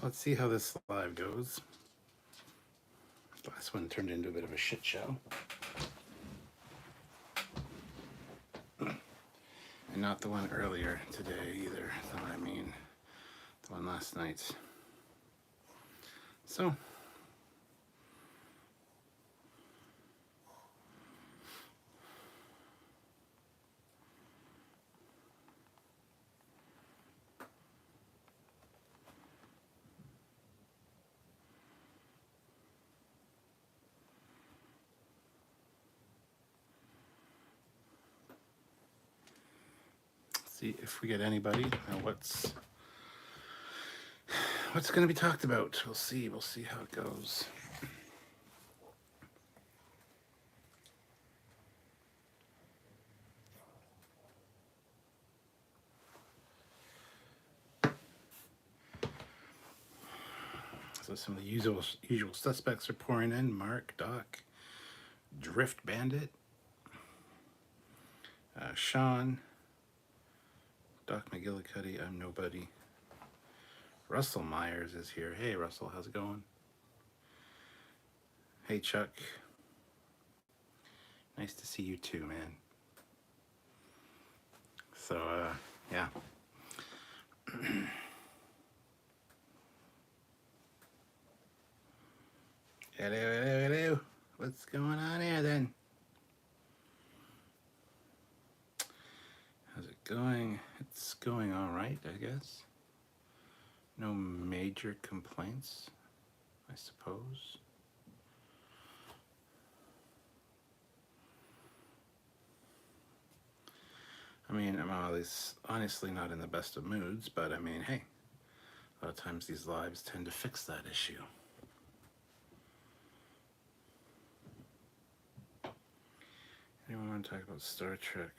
let's see how this live goes. The last one turned into a bit of a shit show. And not the one earlier today either. That's what I mean. The one last night. So. See if we get anybody. What's going to be talked about? We'll see how it goes. So some of the usual suspects are pouring in. Mark, Doc, Drift Bandit, Sean, Doc McGillicuddy, I'm Nobody. Russell Myers is here. Hey, Russell, how's it going? Hey, Chuck. Nice to see you too, man. So, yeah. Hello. What's going on here, then? How's it going? It's going all right, I guess. No major complaints, I suppose. I mean, I'm honestly not in the best of moods, but I mean, hey, a lot of times these lives tend to fix that issue. Anyone want to talk about Star Trek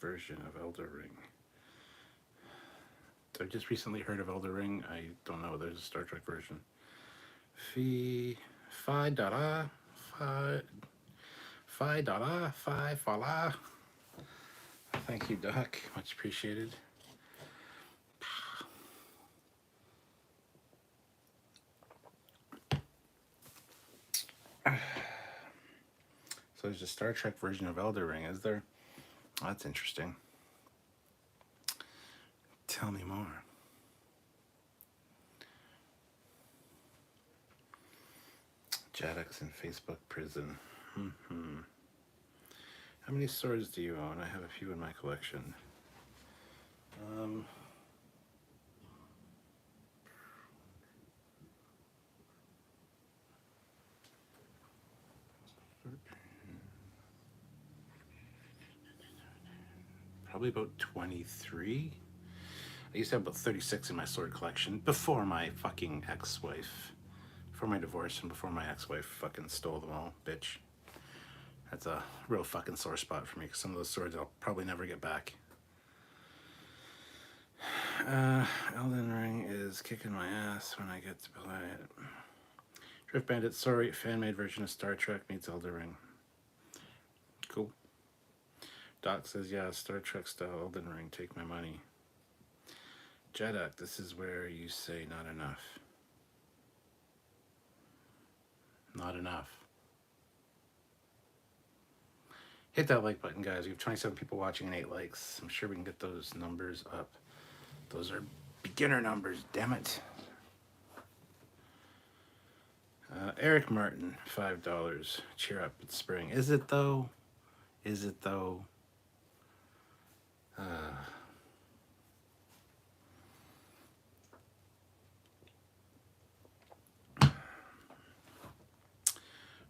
version of Elder Ring? I just recently heard of Elder Ring. I don't know. There's a Star Trek version. Fi. Thank you, Doc. Much appreciated. So there's a Star Trek version of Elder Ring, is there? Oh, that's interesting. Tell me more. Jaddox in Facebook prison. How many swords do you own? I have a few in my collection. Probably about 23. I used to have about 36 in my sword collection before my fucking ex-wife. Before my divorce and before my ex-wife fucking stole them all, bitch. That's a real fucking sore spot for me because some of those swords I'll probably never get back. Elden Ring is kicking my ass when I get to play it. Drift Bandit, sorry, fan-made version of Star Trek meets Elden Ring. Cool. Doc says, yeah, Star Trek style Elden Ring, take my money. Jaddock, this is where you say not enough. Not enough. Hit that like button, guys. We have 27 people watching and 8 likes. I'm sure we can get those numbers up. Those are beginner numbers, damn it. Eric Martin, $5. Cheer up, it's spring. Is it though? Is it though?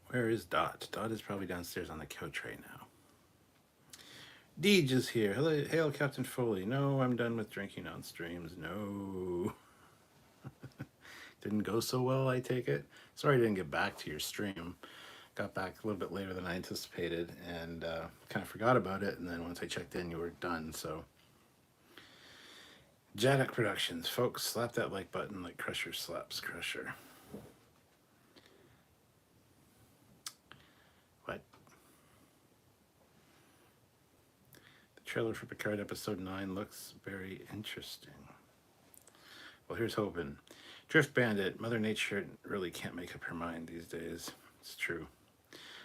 Where is Dot? Dot is probably downstairs on the couch right now. Deej is here. Hello, hail Captain Foley. No, I'm done with drinking on streams. No. Didn't go so well, I take it. Sorry I didn't get back to your stream. Got back a little bit later than I anticipated and kind of forgot about it. And then once I checked in, you were done. So, Jaddock Productions. Folks, slap that like button like Crusher slaps Crusher. What? The trailer for Picard Episode 9 looks very interesting. Well, here's hoping. Drift Bandit, Mother Nature really can't make up her mind these days. It's true.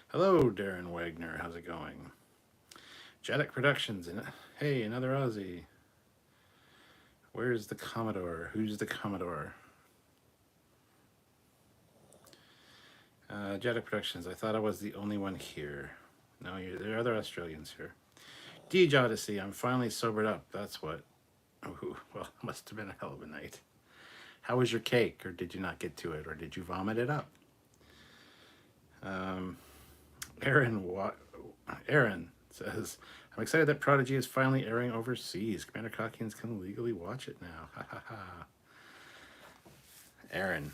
Hello, Darren Wagner. How's it going? Jadic Productions. Hey, another Aussie. Where's the Commodore? Who's the Commodore? Jadic Productions. I thought I was the only one here. No, there are other Australians here. Deej Odyssey. I'm finally sobered up. That's what. Ooh, well, must have been a hell of a night. How was your cake? Or did you not get to it? Or did you vomit it up? Aaron says, I'm excited that Prodigy is finally airing overseas. Commander Cockins can legally watch it now. Ha ha ha. Aaron.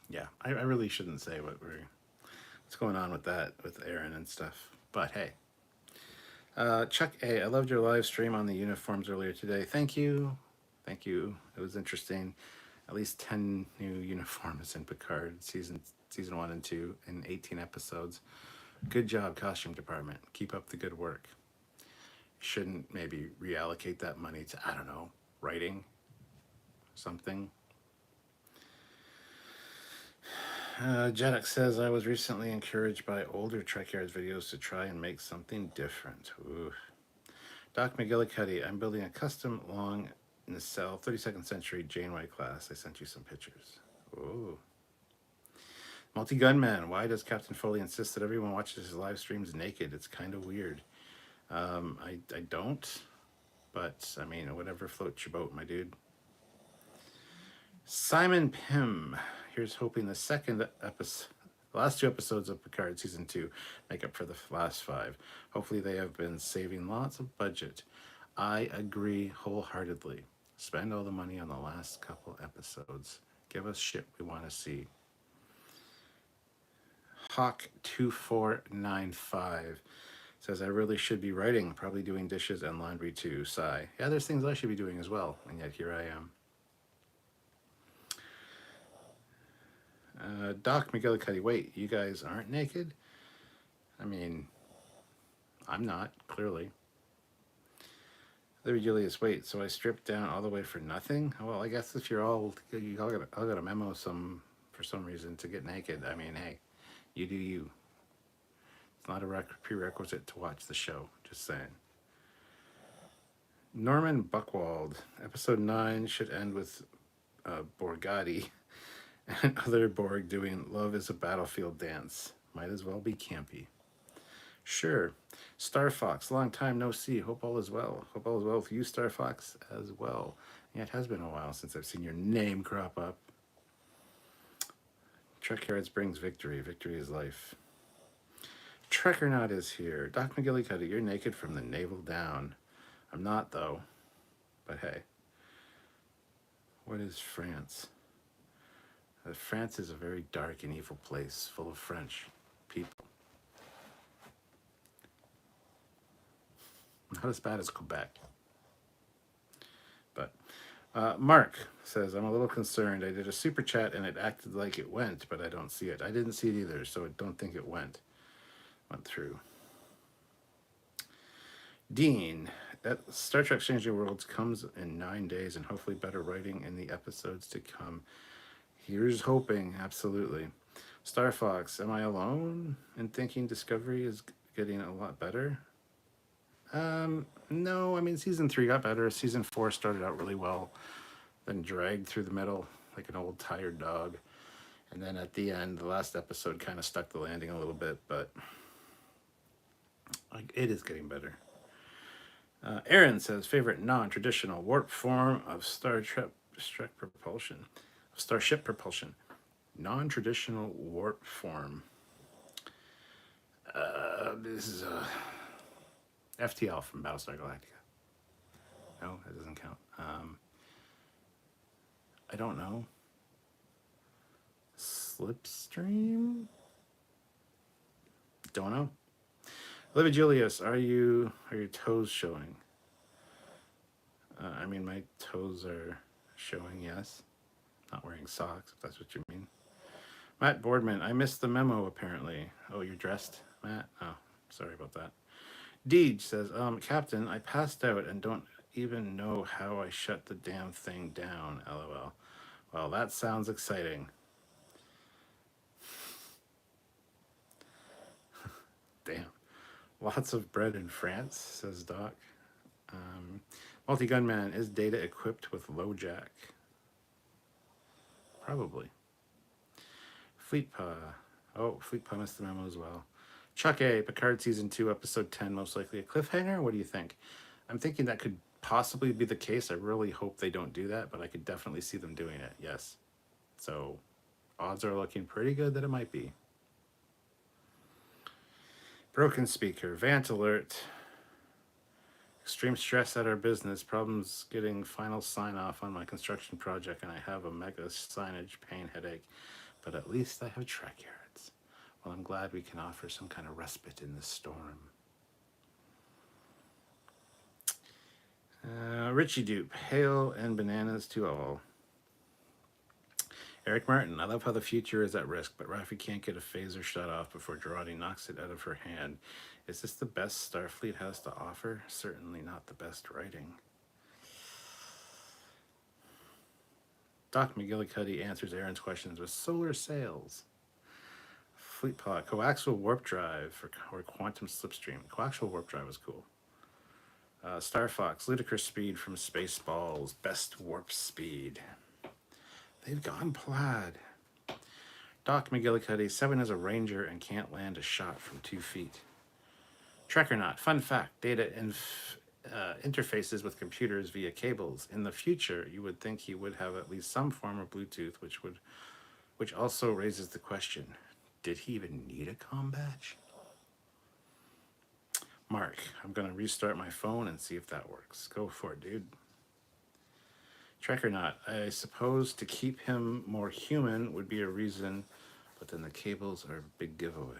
Yeah, I really shouldn't say what's going on with that, with Aaron and stuff. But hey. Chuck A, I loved your live stream on the uniforms earlier today. Thank you. Thank you. It was interesting. At least 10 new uniforms in Picard, season 1 and 2 in 18 episodes. Good job, costume department. Keep up the good work. Shouldn't maybe reallocate that money to, I don't know, writing something. Jedek says, I was recently encouraged by older Trekyards videos to try and make something different. Ooh. Doc McGillicuddy, I'm building a custom long nacelle 32nd century Janeway class. I sent you some pictures. Ooh. Multi-Gunman, why does Captain Foley insist that everyone watches his live streams naked? It's kind of weird. I don't, but I mean, whatever floats your boat, my dude. Simon Pym, here's hoping the last 2 episodes of Picard season 2 make up for the last 5. Hopefully they have been saving lots of budget. I agree wholeheartedly. Spend all the money on the last couple episodes. Give us shit we want to see. Hawk2495 says, I really should be writing, probably doing dishes and laundry too. Sigh. Yeah, there's things I should be doing as well, and yet here I am. Doc McGillicuddy, wait, you guys aren't naked? I mean, I'm not, clearly. Larry Julius, wait, so I stripped down all the way for nothing? Well, I guess if you all got a memo for some reason to get naked, I mean, hey, you do you. It's not a prerequisite to watch the show, just saying. Norman Buckwald, episode 9 should end with Borgatti and other Borg doing Love is a Battlefield dance. Might as well be campy. Sure. Star Fox, long time no see. Hope all is well. Hope all is well with you, Star Fox, as well. Yeah, it has been a while since I've seen your name crop up. Trekyards brings victory. Victory is life. Trekkernaut is here. Doc McGillicuddy, you're naked from the navel down. I'm not, though. But hey. What is France? France is a very dark and evil place, full of French people. Not as bad as Quebec. But Mark says, I'm a little concerned. I did a super chat and it acted like it went, but I don't see it. I didn't see it either, so I don't think it went through. Dean, that Star Trek Changing Worlds comes in 9 days and hopefully better writing in the episodes to come. Here's hoping, absolutely. Star Fox, am I alone in thinking Discovery is getting a lot better? No, I mean, season 3 got better. Season 4 started out really well, then dragged through the middle like an old tired dog. And then at the end, the last episode kind of stuck the landing a little bit, but it is getting better. Aaron says, favorite non-traditional warp form of Starship propulsion. Non-traditional warp form. This is a FTL from Battlestar Galactica. No, that doesn't count. I don't know. Slipstream? Don't know. Olivia Julius, are your toes showing? I mean, my toes are showing, yes. Not wearing socks, if that's what you mean. Matt Boardman, I missed the memo apparently. Oh, you're dressed, Matt? Oh, sorry about that. Deej says, Captain, I passed out and don't even know how I shut the damn thing down, lol. Well, that sounds exciting. Damn. Lots of bread in France, says Doc. Multi-gunman, is Data equipped with LoJack? Probably. Fleetpaw. Oh, Fleetpaw missed the memo as well. Chuck A, Picard Season 2, Episode 10, most likely a cliffhanger? What do you think? I'm thinking that could possibly be the case. I really hope they don't do that, but I could definitely see them doing it, yes. So, odds are looking pretty good that it might be. Broken speaker, Vant alert. Extreme stress at our business, problems getting final sign-off on my construction project, and I have a mega signage pain headache. But at least I have Trekyards. Well, I'm glad we can offer some kind of respite in this storm. Richie Dupe, hail and bananas to all. Eric Martin, I love how the future is at risk, but Rafi can't get a phaser shut off before Girardi knocks it out of her hand. Is this the best Starfleet has to offer? Certainly not the best writing. Doc McGillicuddy answers Aaron's questions with solar sails. Fleetpaw, coaxial warp drive or quantum slipstream. Coaxial warp drive was cool. Star Fox, ludicrous speed from Spaceballs. Best warp speed. They've gone plaid. Doc McGillicuddy, 7 is a ranger and can't land a shot from 2 feet. Trekyard, fun fact, Data interfaces with computers via cables. In the future, you would think he would have at least some form of Bluetooth, which also raises the question, did he even need a comm badge? Mark, I'm going to restart my phone and see if that works. Go for it, dude. Trekyard, I suppose to keep him more human would be a reason, but then the cables are a big giveaway.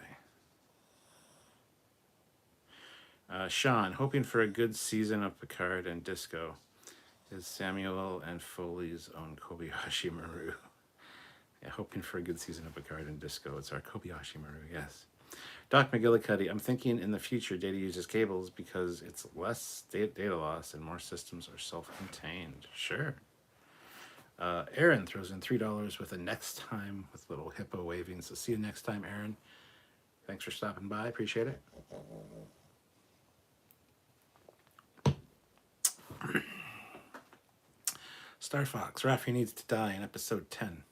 Sean, hoping for a good season of Picard and Disco. Is Samuel and Foley's own Kobayashi Maru. Yeah, hoping for a good season of Picard and Disco. It's our Kobayashi Maru, yes. Doc McGillicuddy, I'm thinking in the future Data uses cables because it's less data loss and more systems are self-contained. Sure. Aaron throws in $3 with a next time with little hippo waving. So see you next time, Aaron. Thanks for stopping by. Appreciate it. Star Fox, Rafi needs to die in episode 10.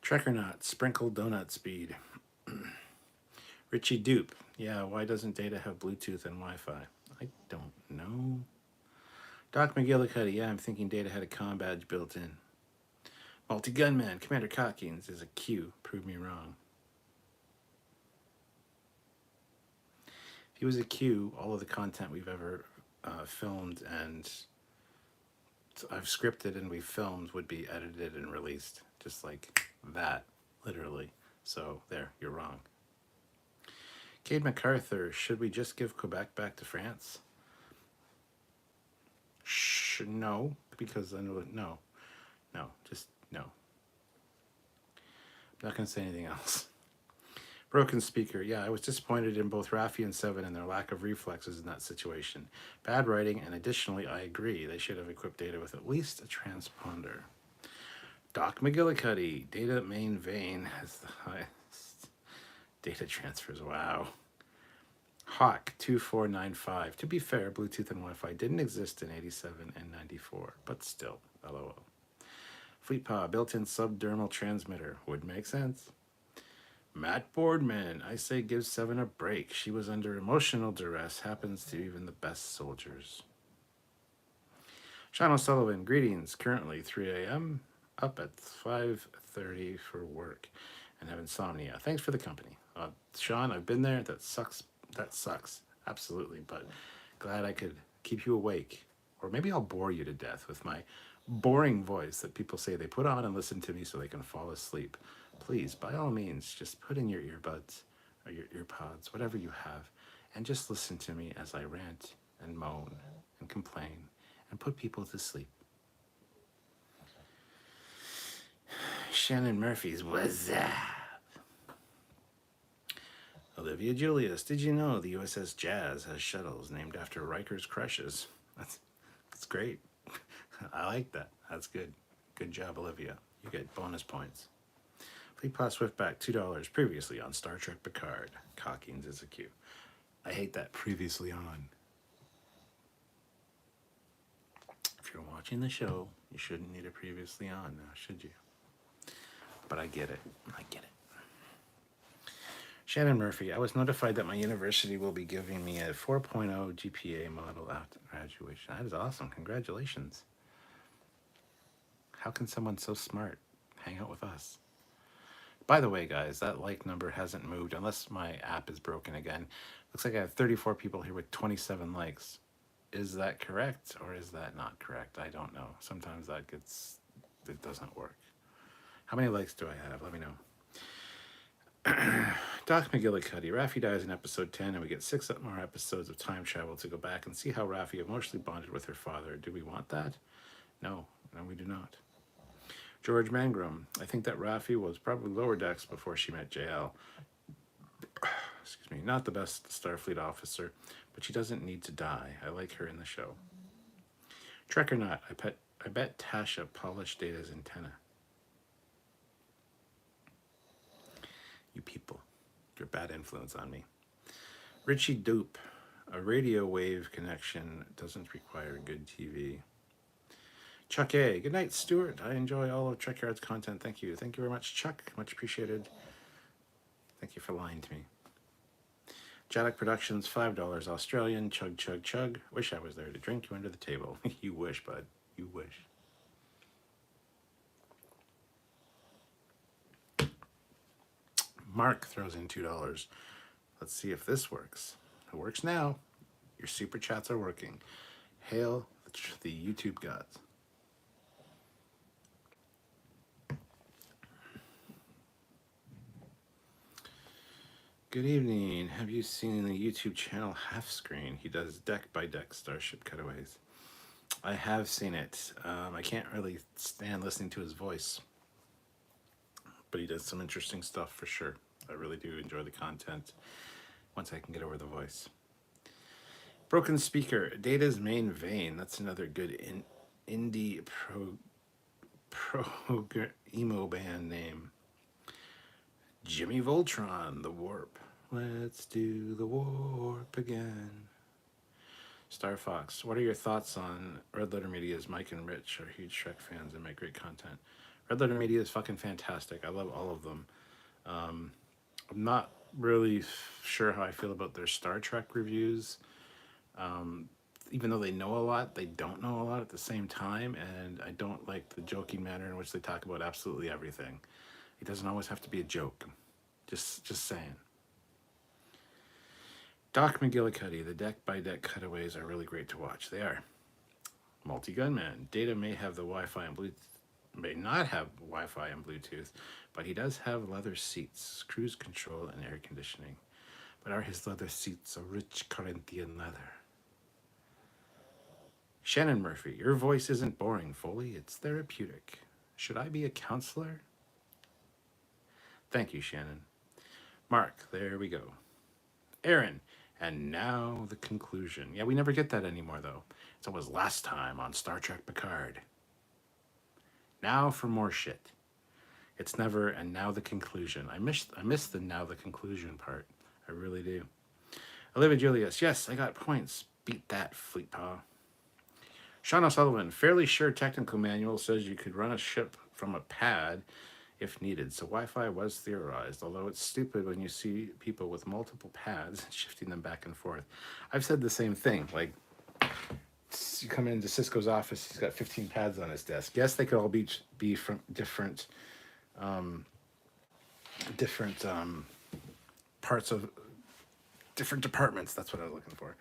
Trekyard, sprinkle donut speed. Richie Dupe, yeah, why doesn't Data have Bluetooth and Wi-Fi? I don't know. Doc McGillicuddy, yeah, I'm thinking Data had a comm badge built in. Multi-gunman, Commander Cockings is a Q. Prove me wrong. If he was a Q, all of the content we've ever filmed and I've scripted and we've filmed would be edited and released. Just like that, literally. So there, you're wrong. Cade MacArthur, should we just give Quebec back to France? No, because I know, no, just no. I'm not going to say anything else. Broken speaker, yeah, I was disappointed in both Rafi and Seven and their lack of reflexes in that situation. Bad writing, and additionally, I agree, they should have equipped Data with at least a transponder. Doc McGillicuddy, Data main vein has the highest data transfers, wow. Hawk 2495. To be fair, Bluetooth and Wi-Fi didn't exist in 87 and 94, but still, LOL. Fleetpaw, built-in subdermal transmitter. Would make sense. Matt Boardman, I say give Seven a break. She was under emotional duress. Happens to even the best soldiers. Sean O'Sullivan, greetings. Currently 3 a.m. Up at 5:30 for work and have insomnia. Thanks for the company. Sean, I've been there. That sucks. That sucks. Absolutely. But glad I could keep you awake. Or maybe I'll bore you to death with my boring voice that people say they put on and listen to me so they can fall asleep. Please, by all means, just put in your earbuds or your earpods, whatever you have, and just listen to me as I rant and moan and complain and put people to sleep. Shannon Murphy's what's up? Olivia Julius, did you know the USS Jazz has shuttles named after Riker's crushes? That's great. I like that. That's good. Good job, Olivia. You get bonus points. Fleetpaw Swiftback, $2. Previously on Star Trek Picard. Cockings is a Q. I hate that previously on. If you're watching the show, you shouldn't need a previously on now, should you? But I get it. I get it. Shannon Murphy, I was notified that my university will be giving me a 4.0 GPA model after graduation. That is awesome. Congratulations. How can someone so smart hang out with us? By the way, guys, that like number hasn't moved unless my app is broken again. Looks like I have 34 people here with 27 likes. Is that correct or is that not correct? I don't know. Sometimes it doesn't work. How many likes do I have? Let me know. Doc McGillicuddy, Rafi dies in episode 10 and we get 6 more episodes of time travel to go back and see how Rafi emotionally bonded with her father. Do we want that? No, we do not. George Mangrum, I think that Rafi was probably lower decks before she met JL. Excuse me, not the best Starfleet officer, but she doesn't need to die. I like her in the show. Trek or not, I bet Tasha polished Data's antenna. You people, you're a bad influence on me. Richie Dupe, a radio wave connection doesn't require good TV. Chuck A, good night, Stuart. I enjoy all of Trekyards content. Thank you. Thank you very much, Chuck. Much appreciated. Thank you for lying to me. Jaddock Productions, $5 Australian. Chug, chug, chug. Wish I was there to drink you under the table. You wish, bud. You wish. Mark throws in $2. Let's see if this works. It works now. Your super chats are working. Hail the YouTube gods. Good evening. Have you seen the YouTube channel Half Screen? He does deck by deck Starship cutaways. I have seen it. I can't really stand listening to his voice, but he does some interesting stuff for sure. I really do enjoy the content once I can get over the voice. Broken Speaker, Data's Main Vein. That's another good indie emo band name. Jimmy Voltron, The Warp. Let's do the warp again. Star Fox, what are your thoughts on Red Letter Media's Mike and Rich are huge Trek fans and make great content? Red Letter Media is fucking fantastic. I love all of them. I'm not really sure how I feel about their Star Trek reviews. Even though they know a lot, they don't know a lot at the same time, and I don't like the joking manner in which they talk about absolutely everything. It doesn't always have to be a joke. Just saying. Doc McGillicuddy, the deck-by-deck cutaways are really great to watch. They are. Multi-Gunman, Data may have the Wi-Fi and Bluetooth, may not have Wi-Fi and Bluetooth, but he does have leather seats, cruise control, and air conditioning. But are his leather seats a rich Corinthian leather? Shannon Murphy, your voice isn't boring, Foley. It's therapeutic. Should I be a counselor? Thank you, Shannon. Mark, there we go. Aaron, and now the conclusion. Yeah, we never get that anymore, though. It's always last time on Star Trek Picard. Now for more shit. It's never, and now the conclusion. I miss the now the conclusion part. I really do. Olivia Julius, yes, I got points. Beat that, Fleetpaw. Sean O'Sullivan, fairly sure technical manual says you could run a ship from a pad if needed, so Wi-Fi was theorized, although it's stupid when you see people with multiple pads shifting them back and forth. I've said the same thing, like, you come into Cisco's office, he's got 15 pads on his desk. Yes, they could all be from different parts of different departments, that's what I was looking for.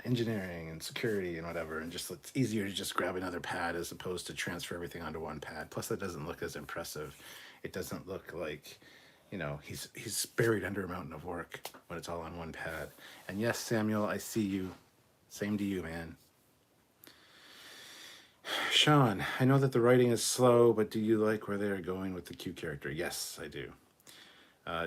Engineering and security and whatever, and just it's easier to just grab another pad as opposed to transfer everything onto one pad. Plus, that doesn't look as impressive. It doesn't look like, you know, he's buried under a mountain of work when it's all on one pad. And yes, Samuel, I see you. Same to you, man. Sean, I know that the writing is slow, but do you like where they are going with the Q character? Yes, I do.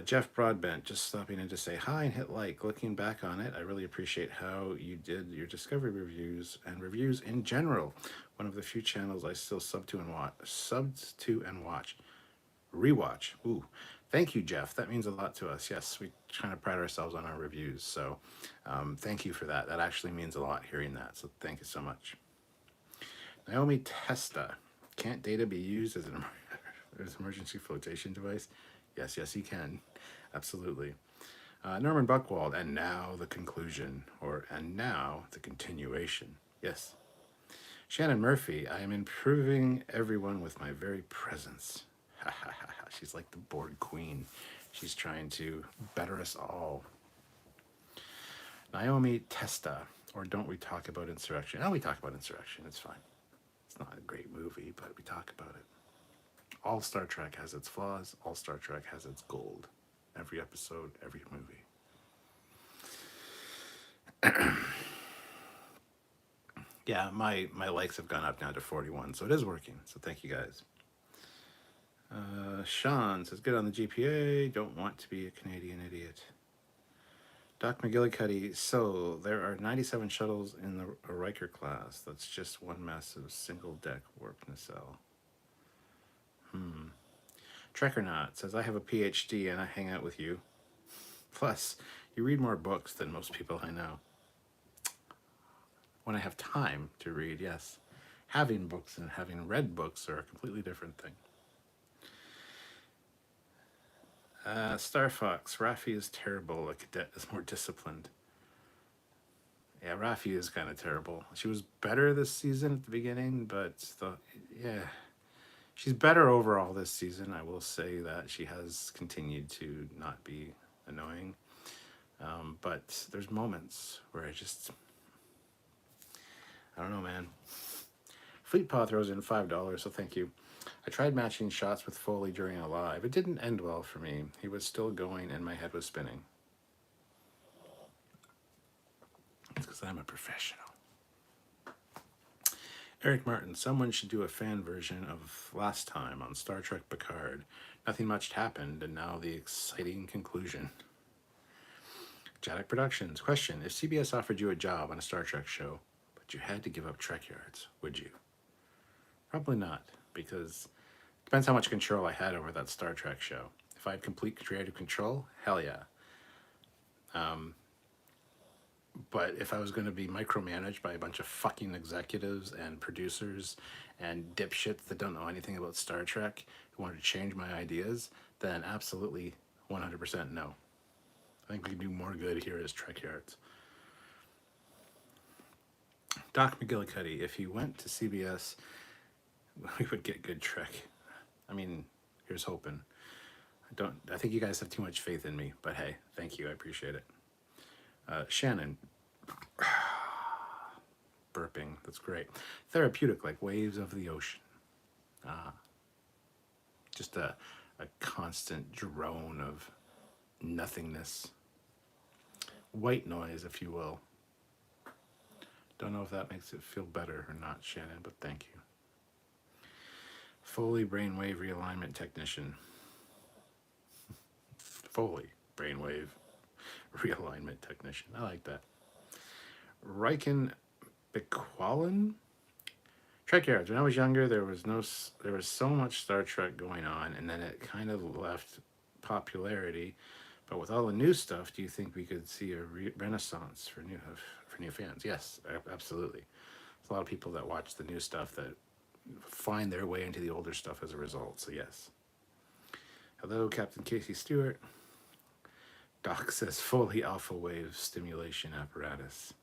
Jeff Broadbent, just stopping in to say hi and hit like. Looking back on it, I really appreciate how you did your Discovery reviews and reviews in general. One of the few channels I still subbed to and watch. Rewatch. Ooh, thank you, Jeff. That means a lot to us. Yes, we kind of pride ourselves on our reviews. So thank you for that. That actually means a lot hearing that. So thank you so much. Naomi Testa. Can't data be used as an emergency flotation device? Yes, yes, you can. Absolutely. Norman Buckwald. And now the conclusion. And now the continuation. Yes. Shannon Murphy. I am improving everyone with my very presence. Ha ha ha ha. She's like the Borg queen. She's trying to better us all. Naomi Testa. Or don't we talk about Insurrection? Oh, we talk about Insurrection. It's fine. It's not a great movie, but we talk about it. All Star Trek has its flaws. All Star Trek has its gold. Every episode, every movie. Yeah, my likes have gone up now to 41, so it is working. So thank you guys. Sean says, good on the GPA. Don't want to be a Canadian idiot. Doc McGillicuddy, so there are 97 shuttles in the Riker class. That's just one massive single-deck warp nacelle. Trekyards says, I have a PhD and I hang out with you. Plus, you read more books than most people I know. When I have time to read, yes. Having books and having read books are a completely different thing. Star Fox, Rafi is terrible. A cadet is more disciplined. Yeah, Rafi is kind of terrible. She was better this season at the beginning, but she's better overall this season. I will say that she has continued to not be annoying. But there's moments where I don't know, man. Fleetpaw throws in $5, so thank you. I tried matching shots with Foley during a live. It didn't end well for me. He was still going and my head was spinning. It's because I'm a professional. Eric Martin, someone should do a fan version of last time on Star Trek Picard. Nothing much happened, and now the exciting conclusion. Jadic Productions, question, if CBS offered you a job on a Star Trek show, but you had to give up Trekyards, would you? Probably not, because it depends how much control I had over that Star Trek show. If I had complete creative control, hell yeah. But if I was going to be micromanaged by a bunch of fucking executives and producers and dipshits that don't know anything about Star Trek who wanted to change my ideas, then absolutely 100% no. I think we can do more good here as Trekyards. Doc McGillicuddy, if you went to CBS, we would get good Trek. I mean, here's hoping. I think you guys have too much faith in me, but hey, thank you, I appreciate it. Shannon. Burping, that's great. Therapeutic, like waves of the ocean. Just a constant drone of nothingness. White noise, if you will. Don't know if that makes it feel better or not, Shannon, but thank you. Foley brainwave realignment technician. Foley brainwave realignment technician. I like that. Riken Bequallen? Trekyards. When I was younger, there was so much Star Trek going on, and then it kind of left popularity. But with all the new stuff, do you think we could see a renaissance for new fans? Yes, absolutely. There's a lot of people that watch the new stuff that find their way into the older stuff as a result. So yes. Hello, Captain Casey Stewart. Doc says Foley alpha wave stimulation apparatus.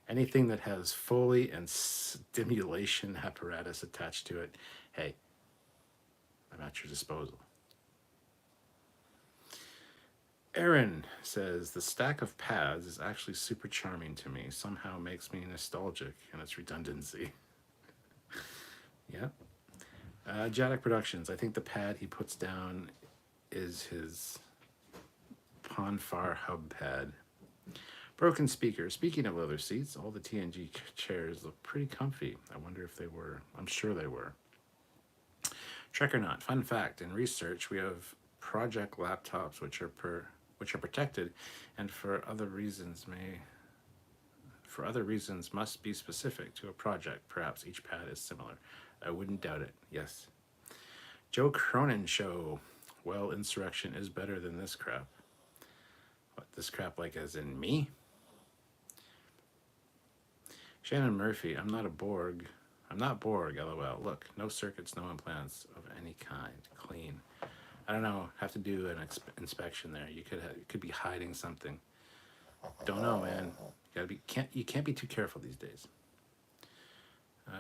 Anything that has Foley and stimulation apparatus attached to it, hey, I'm at your disposal. Aaron says, the stack of pads is actually super charming to me. Somehow makes me nostalgic in its redundancy. Yeah. Jadic Productions, I think the pad he puts down is his Ponfar hub pad. Broken speaker. Speaking of leather seats, all the TNG chairs look pretty comfy. I wonder if they were. I'm sure they were. Trek or not. Fun fact: in research, we have project laptops which are protected, and for other reasons must be specific to a project. Perhaps each pad is similar. I wouldn't doubt it. Yes. Joe Cronin show. Well, Insurrection is better than this crap. What, this crap like as in me? Shannon Murphy, I'm not a Borg. I'm not Borg, lol. Look, no circuits, no implants of any kind. Clean. I don't know. Have to do an inspection there. You could be hiding something. Don't know, man. You can't be too careful these days.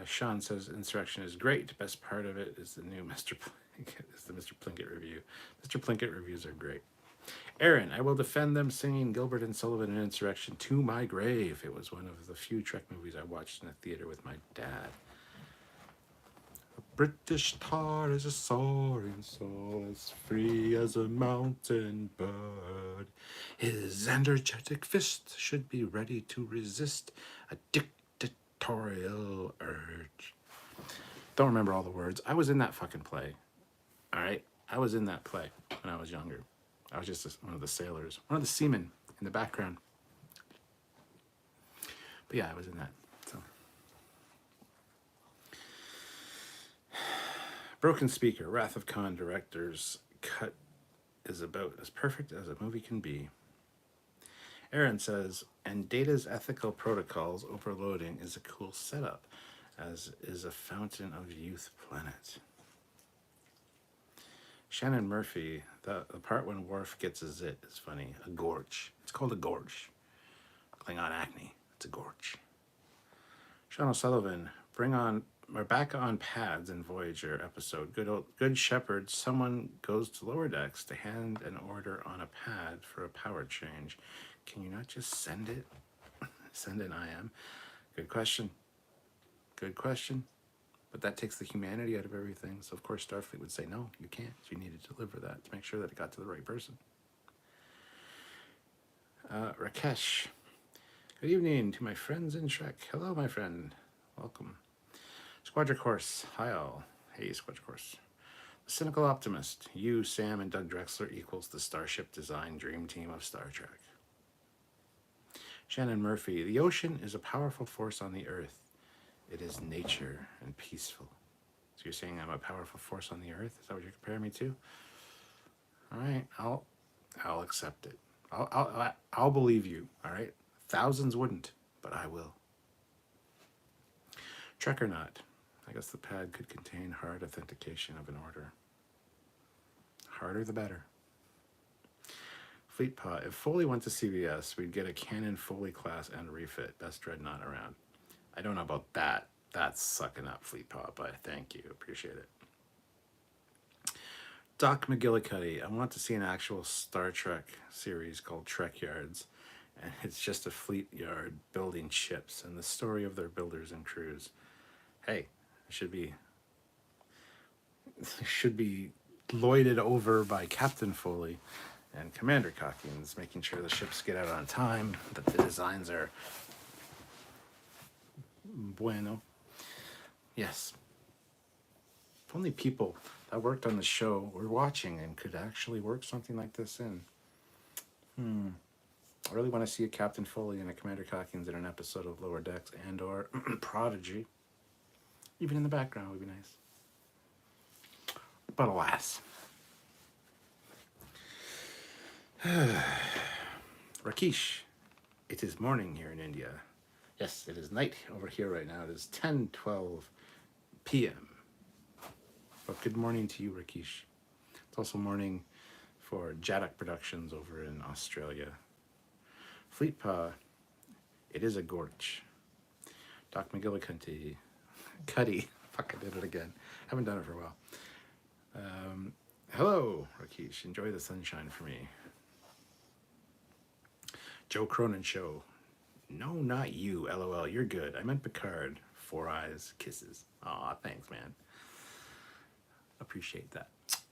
Sean says Insurrection is great. Best part of it is the new Mr. Plinkett. Is the Mr. Plinkett review. Mr. Plinkett reviews are great. Aaron, I will defend them singing Gilbert and Sullivan in Insurrection to my grave. It was one of the few Trek movies I watched in a theater with my dad. A British tar is a soaring soul, as free as a mountain bird. His energetic fist should be ready to resist a dictatorial urge. Don't remember all the words. I was in that fucking play. All right? I was in that play when I was younger. I was just one of the sailors, one of the seamen in the background. But yeah, I was in that. So. Broken speaker. Wrath of Khan director's cut is about as perfect as a movie can be. Aaron says, and Data's ethical protocols overloading is a cool setup, as is a Fountain of Youth planet. Shannon Murphy, the part when Worf gets a zit is funny. A gorge. It's called a gorge. Klingon acne. It's a gorge. Sean O'Sullivan, we're back on pads in Voyager episode. Good Shepherd, someone goes to lower decks to hand an order on a pad for a power change. Can you not just send it? Send an IM? Good question. Good question. But that takes the humanity out of everything. So, of course, Starfleet would say, no, you can't. You need to deliver that to make sure that it got to the right person. Rakesh. Good evening to my friends in Trek. Hello, my friend. Welcome. Squadra Course. Hi, all. Hey, Squadra Course. The Cynical Optimist. You, Sam, and Doug Drexler equals the Starship design dream team of Star Trek. Shannon Murphy. The ocean is a powerful force on the Earth. It is nature and peaceful. So you're saying I'm a powerful force on the Earth? Is that what you're comparing me to? All right, I'll accept it. I'll believe you. All right, thousands wouldn't, but I will. Trek or not? I guess the pad could contain hard authentication of an order. Harder the better. Fleetpod. If Foley went to CBS, we'd get a Canon Foley class and refit. Best dreadnought around. I don't know about that. That's sucking up Fleetpod, but thank you. Appreciate it. Doc McGillicuddy. I want to see an actual Star Trek series called Trekyards. And it's just a fleet yard building ships and the story of their builders and crews. Hey, it should be lloyded over by Captain Foley and Commander Calkins, making sure the ships get out on time, that the designs are bueno. Yes. If only people that worked on the show were watching and could actually work something like this in. I really want to see a Captain Foley and a Commander Calkins in an episode of Lower Decks and or Prodigy. Even in the background would be nice. But alas. Rakesh, it is morning here in India. Yes, it is night over here right now. It is 10:12 p.m. But good morning to you, Rakesh. It's also morning for Jaddock Productions over in Australia. Fleetpaw, it is a gorge. Doc McGillicuddy, fuck, I did it again. Haven't done it for a while. Hello, Rakesh. Enjoy the sunshine for me. Joe Cronin show. No, not you. LOL. You're good. I meant Picard. 4 eyes, kisses. Aw, thanks, man. Appreciate that.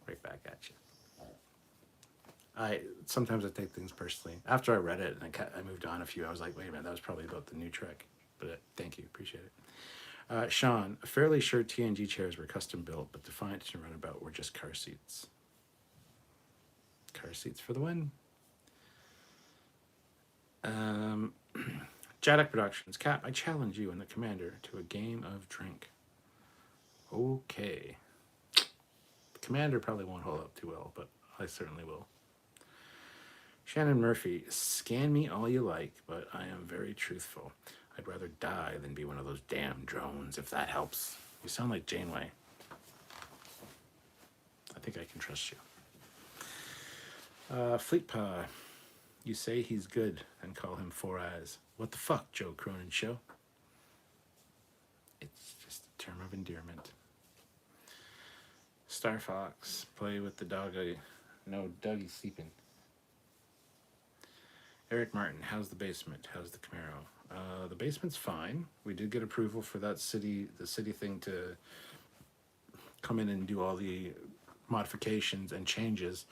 Right back at you. Sometimes I take things personally. After I read it and I moved on a few, I was like, wait a minute, that was probably about the new Trek. But thank you, appreciate it. Sean, fairly sure TNG chairs were custom built, but Defiant and Runabout were just car seats. Car seats for the win. Jaddock Productions. Cap, I challenge you and the commander to a game of drink. Okay. The commander probably won't hold up too well, but I certainly will. Shannon Murphy, scan me all you like, but I am very truthful. I'd rather die than be one of those damn drones, if that helps. You sound like Janeway. I think I can trust you. Fleetpa, you say he's good and call him Four Eyes. What the fuck, Joe Cronin Show? It's just a term of endearment. Star Fox, play with the doggy. No, Dougie's sleeping. Eric Martin, how's the basement? How's the Camaro? The basement's fine. We did get approval for the city thing to come in and do all the modifications and changes,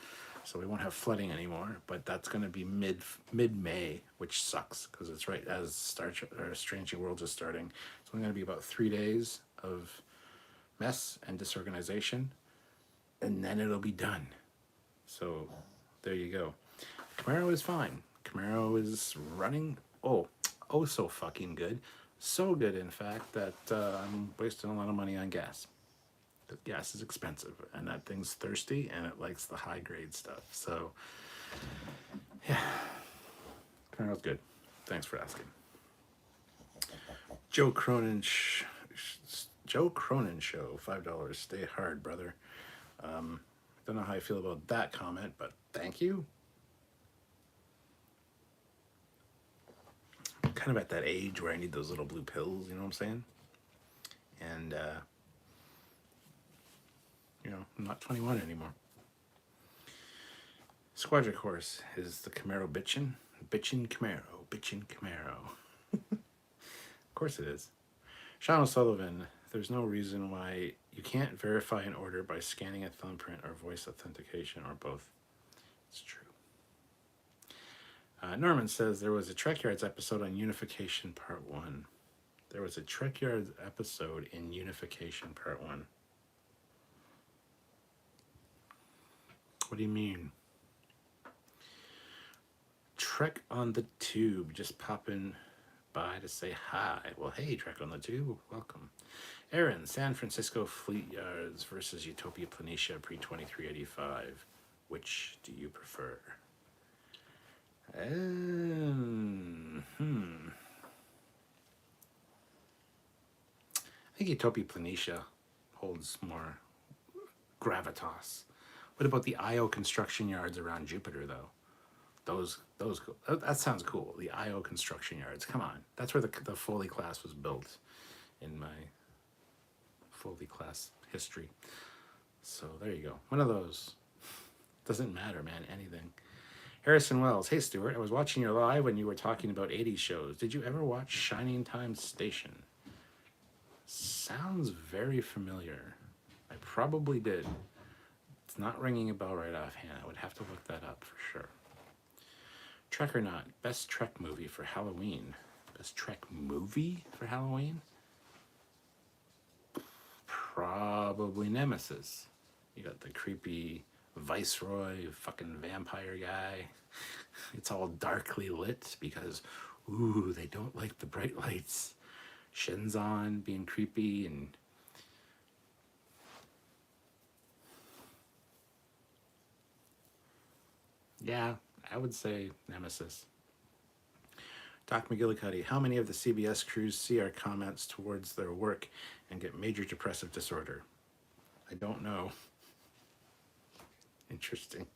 so we won't have flooding anymore. But that's going to be mid-May, which sucks because it's right as Strange New Worlds is starting. It's only going to be about 3 days of mess and disorganization, and then it'll be done. So there you go. Camaro is fine. Camaro is running so fucking good. So good, in fact, that I'm wasting a lot of money on gas. But gas is expensive, and that thing's thirsty, and it likes the high-grade stuff. So, yeah. Camaro's good. Thanks for asking. Joe Cronin Show, $5. Stay hard, brother. Don't know how I feel about that comment, but thank you. I'm kind of at that age where I need those little blue pills, you know what I'm saying? And, I'm not 21 anymore. Squadron Course is the Camaro bitchin'? Bitchin' Camaro. Of course it is. Sean O'Sullivan, there's no reason why you can't verify an order by scanning a thumbprint or voice authentication or both. It's true. Norman says there was a Trekyards episode on Unification Part 1. There was a Trekyards episode in Unification Part 1. What do you mean? Trek on the Tube, just popping by to say hi. Well, hey, Trek on the Tube, welcome. Aaron, San Francisco Fleet Yards versus Utopia Planitia pre-2385. Which do you prefer? I think Utopia Planitia holds more gravitas. What about the IO construction yards around Jupiter, though? That sounds cool. The IO construction yards. Come on, that's where the Foley class was built in my Foley class history. So there you go. One of those. Doesn't matter, man. Anything. Harrison Wells. Hey, Stuart. I was watching your live when you were talking about 80s shows. Did you ever watch Shining Time Station? Sounds very familiar. I probably did. It's not ringing a bell right offhand. I would have to look that up for sure. Trek or Not. Best Trek movie for Halloween. Best Trek movie for Halloween? Probably Nemesis. You got the creepy Viceroy, fucking vampire guy. It's all darkly lit because, they don't like the bright lights. Shinzon being creepy and... Yeah, I would say Nemesis. Doc McGillicuddy, how many of the CBS crews see our comments towards their work and get major depressive disorder? I don't know. Interesting.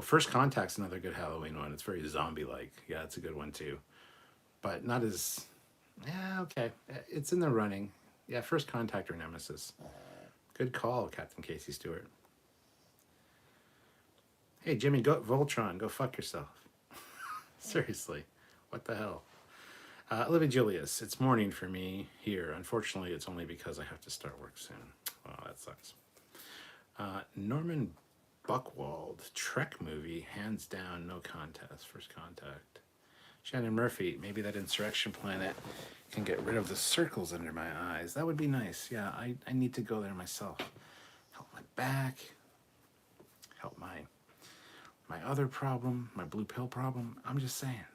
First Contact's another good Halloween one. It's very zombie-like. Yeah, it's a good one too. But not as... Yeah, okay. It's in the running. Yeah, First Contact or Nemesis. Good call, Captain Casey Stewart. Hey, Jimmy, Voltron, go fuck yourself. Seriously, what the hell? Olivia Julius, it's morning for me here. Unfortunately, it's only because I have to start work soon. Well, that sucks. Norman Buckwald, Trek movie, hands down, no contest, First Contact. Shannon Murphy, maybe that Insurrection planet can get rid of the circles under my eyes. That would be nice. Yeah, I need to go there myself. Help my back, help my other problem, my blue pill problem. I'm just saying.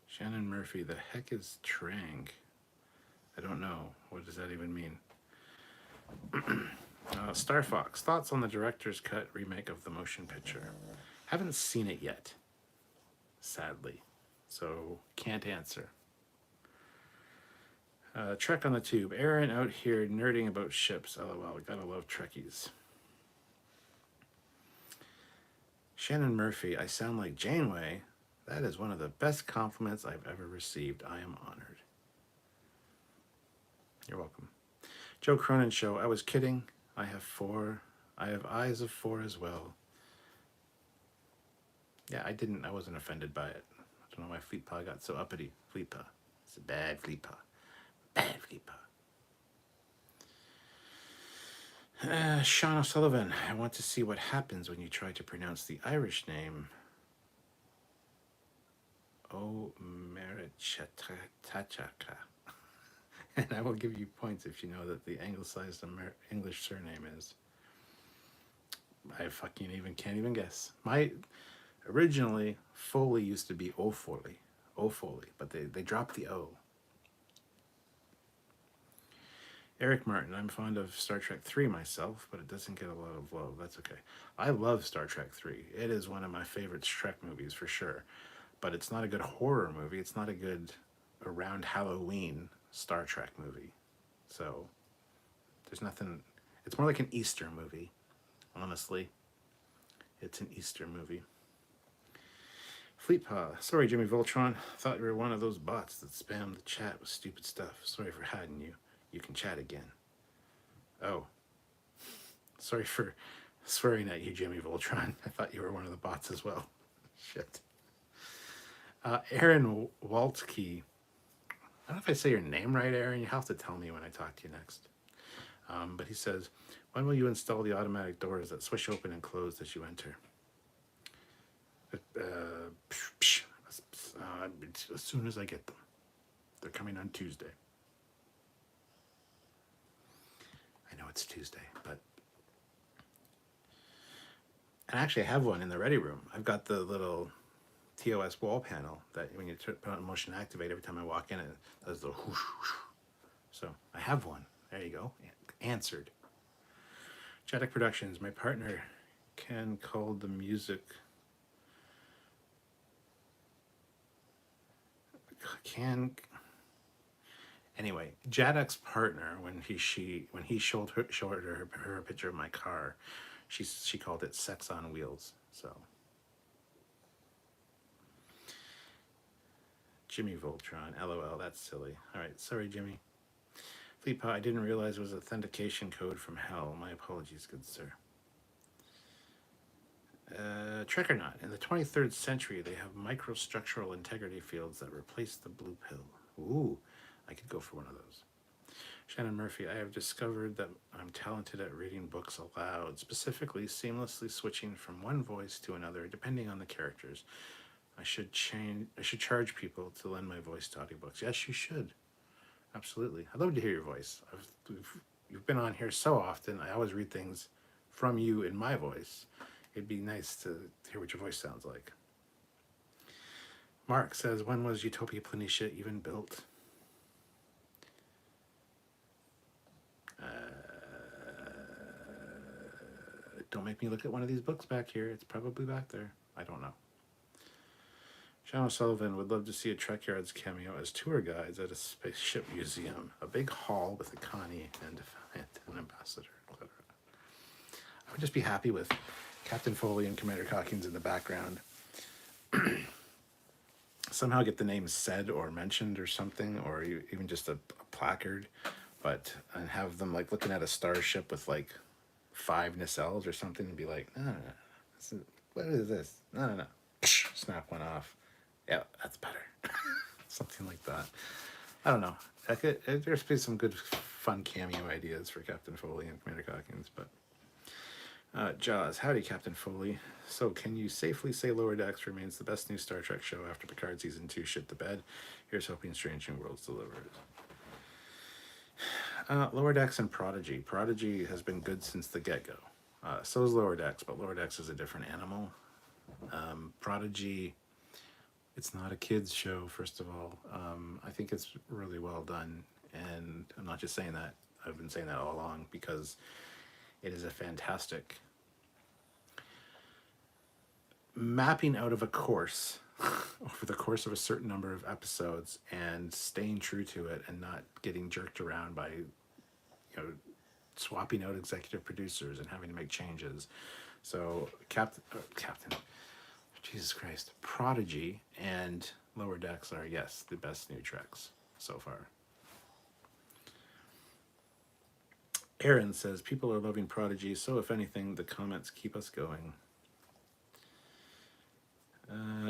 Shannon Murphy, the heck is Trang? I don't know. What does that even mean? Star Fox, thoughts on the director's cut remake of the motion picture? Haven't seen it yet, sadly, so can't answer. Trek on the Tube, Aaron out here nerding about ships. LOL, gotta love Trekkies. Shannon Murphy, I sound like Janeway. That is one of the best compliments I've ever received. I am honored. You're welcome. Joe Cronin Show, I was kidding. I have 4. I have eyes of 4 as well. Yeah, I wasn't offended by it. I don't know why Fleetpaw got so uppity. Fleetpaw. It's a bad Fleetpaw. Bad Fleetpaw. Sean O'Sullivan, I want to see what happens when you try to pronounce the Irish name. Merichatachaka. And I will give you points if you know that the anglicized English surname is. I fucking can't even guess. Originally, Foley used to be O'Foley, but they dropped the O. Eric Martin, I'm fond of Star Trek 3 myself, but it doesn't get a lot of love. That's okay. I love Star Trek 3. It is one of my favorite Trek movies for sure. But it's not a good horror movie. It's not a good around Halloween Star Trek movie. So there's nothing. It's more like an Easter movie, honestly. It's an Easter movie. Fleetpaw. Sorry, Jimmy Voltron. Thought you were one of those bots that spam the chat with stupid stuff. Sorry for hiding you. You can chat again. Oh. Sorry for swearing at you, Jimmy Voltron. I thought you were one of the bots as well. Shit. Aaron Waltke. I don't know if I say your name right, Aaron. You have to tell me when I talk to you next. But he says, when will you install the automatic doors that swish open and close as you enter? As soon as I get them. They're coming on Tuesday. I know it's Tuesday, but... And actually, I have one in the ready room. I've got the little TOS wall panel that when you put on motion activate, every time I walk in, it does the whoosh, whoosh. So I have one. There you go. Answered. Chaddock Productions. My partner Ken called the music. Anyway, Jaddock's partner, when he showed her a picture of my car, she called it Sex on Wheels. So Jimmy Voltron, LOL, that's silly. All right, sorry, Jimmy. Fleetpaw, I didn't realize it was authentication code from hell. My apologies, good sir. Trekyards. In the 23rd century, they have microstructural integrity fields that replace the blue pill. Ooh, I could go for one of those. Shannon Murphy, I have discovered that I'm talented at reading books aloud, specifically seamlessly switching from one voice to another, depending on the characters. I should charge people to lend my voice to audiobooks. Yes, you should. Absolutely. I'd love to hear your voice. You've been on here so often. I always read things from you in my voice. It'd be nice to hear what your voice sounds like. Mark says, when was Utopia Planitia even built? Don't make me look at one of these books back here. It's probably back there. I don't know. Sean O'Sullivan would love to see a Trekyards cameo as tour guides at a spaceship museum. A big hall with a Connie and an ambassador, etc. I would just be happy with Captain Foley and Commander Hawkins in the background. Somehow get the names said or mentioned or something, or even just a placard, and have them like looking at a starship with like 5 nacelles or something and be like, no. What is this? No. Snap one off. Yeah, that's better. Something like that. I don't know. There's been some good, fun cameo ideas for Captain Foley and Commander Calkins, but Jaws, howdy, Captain Foley. So, can you safely say Lower Decks remains the best new Star Trek show after Picard season 2 shit the bed? Here's hoping Strange New Worlds delivers. Lower Decks and Prodigy. Prodigy has been good since the get-go. So is Lower Decks, but Lower Decks is a different animal. Prodigy, it's not a kids show, first of all. I think it's really well done, and I'm not just saying that. I've been saying that all along because it is a fantastic mapping out of a course over the course of a certain number of episodes and staying true to it and not getting jerked around by, swapping out executive producers and having to make changes. So Captain, Jesus Christ, Prodigy and Lower Decks are, yes, the best new treks so far. Aaron says, people are loving Prodigy, so if anything, the comments keep us going.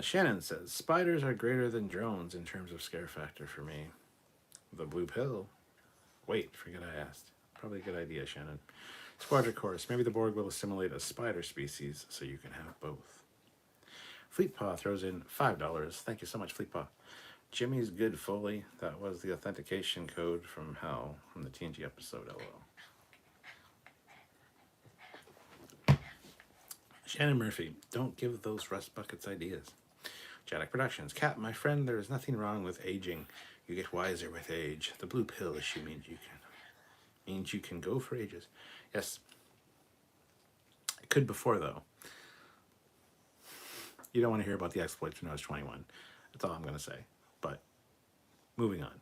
Shannon says, spiders are greater than drones in terms of scare factor for me. The blue pill. Wait, forget I asked. Probably a good idea, Shannon. Squadron course. Maybe the Borg will assimilate a spider species so you can have both. Fleetpaw throws in $5. Thank you so much, Fleetpaw. Jimmy's good, Foley. That was the authentication code from hell from the TNG episode, LOL. Shannon Murphy, don't give those rust buckets ideas. Jadic Productions, Cap, my friend, there is nothing wrong with aging. You get wiser with age. The blue pill issue means you can go for ages. Yes. It could before, though. You don't want to hear about the exploits when I was 21. That's all I'm going to say. But moving on.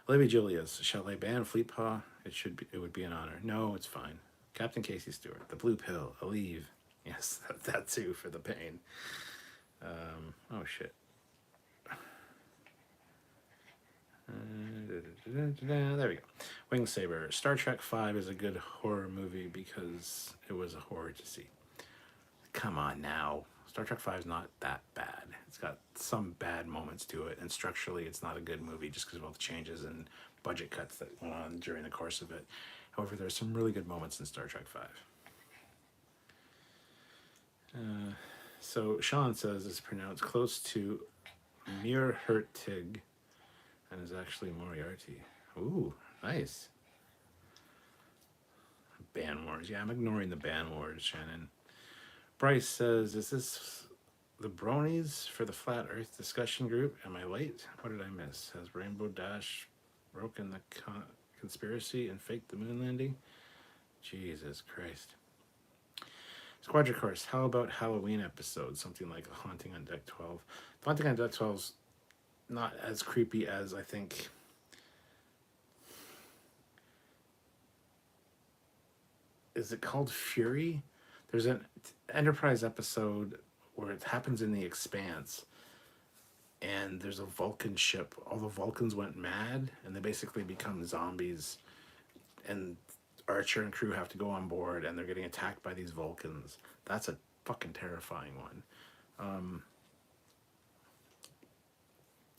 Olivia Julius, shall I ban Fleetpaw? It would be an honor. No, it's fine. Captain Casey Stewart, the blue pill, Aleve. Yes, that too for the pain. Oh shit. There we go. Wing Saber. Star Trek V is a good horror movie because it was a horror to see. Come on now. Star Trek V is not that bad. It's got some bad moments to it, and structurally it's not a good movie just because of all the changes and budget cuts that went on during the course of it. However, there's some really good moments in Star Trek V. So Sean says it's pronounced close to Mirhertig and is actually Moriarty. Ooh, nice. Ban Wars. Yeah, I'm ignoring the Ban Wars, Shannon. Bryce says, is this the bronies for the Flat Earth discussion group? Am I late? What did I miss? Has Rainbow Dash broken the conspiracy and faked the moon landing? Jesus Christ. Squadron Course, how about Halloween episodes? Something like A Haunting on Deck 12. The Haunting on Deck 12's not as creepy as I think. Is it called Fury? There's an Enterprise episode where it happens in the Expanse, and there's a Vulcan ship. All the Vulcans went mad, and they basically become zombies, and Archer and crew have to go on board, and they're getting attacked by these Vulcans. That's a fucking terrifying one.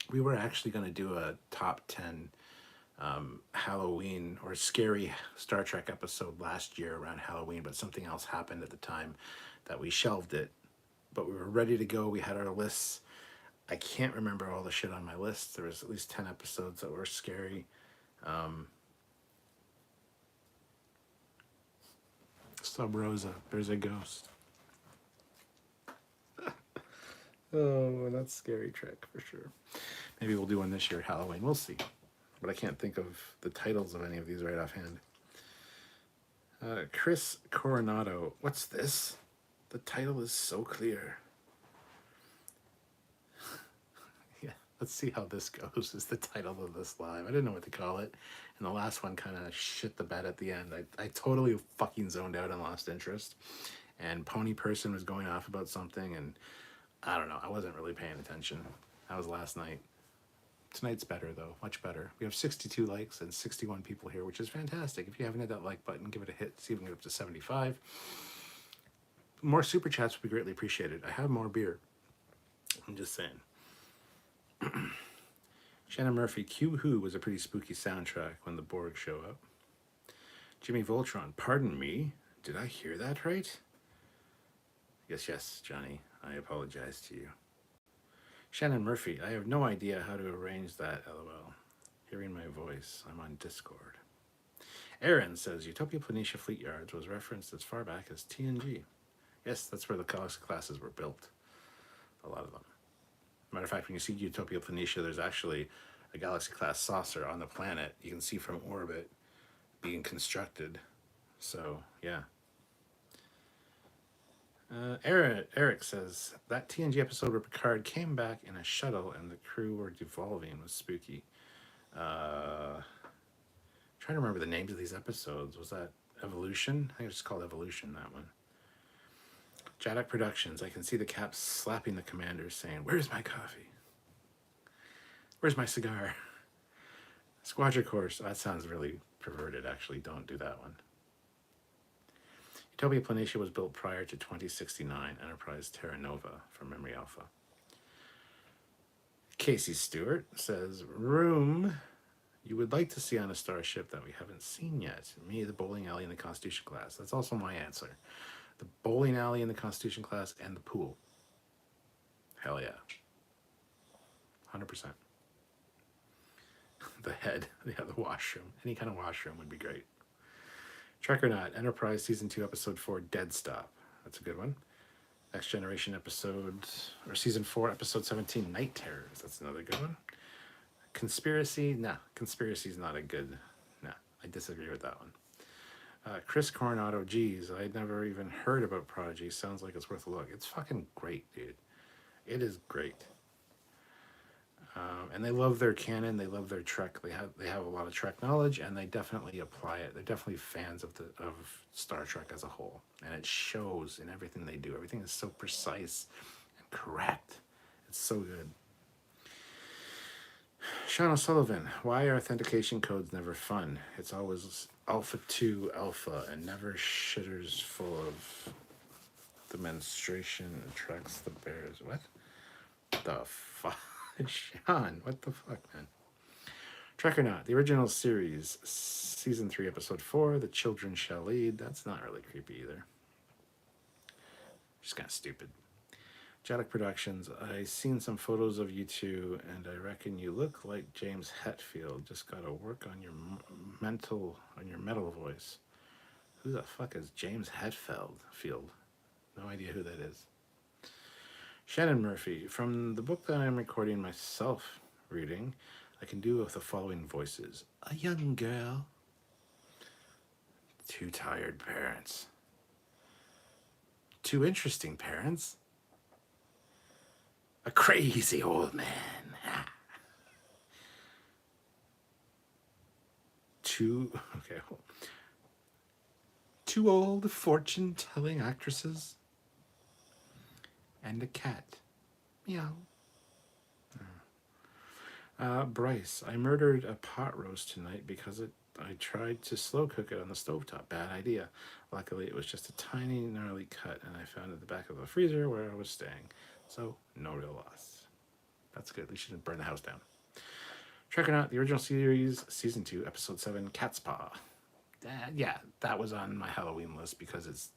We were actually going to do a top 10 Halloween or scary Star Trek episode last year around Halloween, but something else happened at the time that we shelved it. But we were ready to go. We had our lists. I can't remember all the shit on my list. There was at least 10 episodes that were scary. Sub Rosa, there's a ghost. Oh, that's scary Trek for sure. Maybe we'll do one this year, Halloween. We'll see. But I can't think of the titles of any of these right offhand. Chris Coronado. What's this? The title is so clear. Yeah, let's see how this goes is the title of this live. I didn't know what to call it. And the last one kind of shit the bed at the end. I totally fucking zoned out and lost interest. And Pony Person was going off about something. And I don't know. I wasn't really paying attention. That was last night. Tonight's better, though. Much better. We have 62 likes and 61 people here, which is fantastic. If you haven't hit that like button, give it a hit. See if we can get up to 75. More super chats would be greatly appreciated. I have more beer. I'm just saying. Shannon Murphy, Q Who was a pretty spooky soundtrack when the Borg show up. Jimmy Voltron, pardon me, did I hear that right? Yes, Johnny, I apologize to you. Shannon Murphy, I have no idea how to arrange that, lol. Hearing my voice, I'm on Discord. Aaron says, Utopia Planitia Fleet Yards was referenced as far back as TNG. Yes, that's where the Galaxy classes were built. A lot of them. Matter of fact, when you see Utopia Planitia, there's actually a Galaxy class saucer on the planet you can see from orbit being constructed. So, yeah. Eric says, that TNG episode where Picard came back in a shuttle and the crew were devolving was spooky. Trying to remember the names of these episodes. Was that Evolution? I think it's called Evolution, that one. Jaddock Productions. I can see the Caps slapping the commander saying, where's my coffee? Where's my cigar? Squadron Course. That sounds really perverted, actually. Don't do that one. Utopia Planitia was built prior to 2069 Enterprise Terra Nova from Memory Alpha. Casey Stewart says, room you would like to see on a starship that we haven't seen yet. Me, the bowling alley in the Constitution class. That's also my answer. The bowling alley in the Constitution class and the pool. Hell yeah. 100%. The head, yeah, the washroom. Any kind of washroom would be great. Trek or Not, Enterprise Season 2, Episode 4, Dead Stop. That's a good one. Next Generation episode, or Season 4, Episode 17, Night Terrors. That's another good one. Conspiracy, nah. Conspiracy's not a good, nah. I disagree with that one. Chris Coronado, geez, I'd never even heard about Prodigy. Sounds like it's worth a look. It's fucking great, dude. It is great. And they love their canon. They love their Trek. They have a lot of Trek knowledge, and they definitely apply it. They're definitely fans of Star Trek as a whole, and it shows in everything they do. Everything is so precise and correct. It's so good. Sean O'Sullivan, why are authentication codes never fun? It's always Alpha 2 Alpha and never shitters full of the menstruation attracts the bears. What the fuck? Sean, what the fuck, man? Trek or Not, the original series, Season 3, Episode 4, The Children Shall Lead. That's not really creepy either. Just kind of stupid. Jaddock Productions, I seen some photos of you two, and I reckon you look like James Hetfield. Just gotta work on your metal voice. Who the fuck is James Hetfield? No idea who that is. Shannon Murphy, from the book that I'm recording myself reading, I can do with the following voices. A young girl. Two tired parents. Two interesting parents. A crazy old man. Two old fortune-telling actresses. And a cat. Meow. Bryce, I murdered a pot roast tonight because I tried to slow cook it on the stovetop. Bad idea. Luckily, it was just a tiny, gnarly cut, and I found it at the back of the freezer where I was staying. So, no real loss. That's good. At least you didn't burn the house down. Trek or Not, the original series, Season 2, Episode 7, Cat's Paw. Yeah, that was on my Halloween list because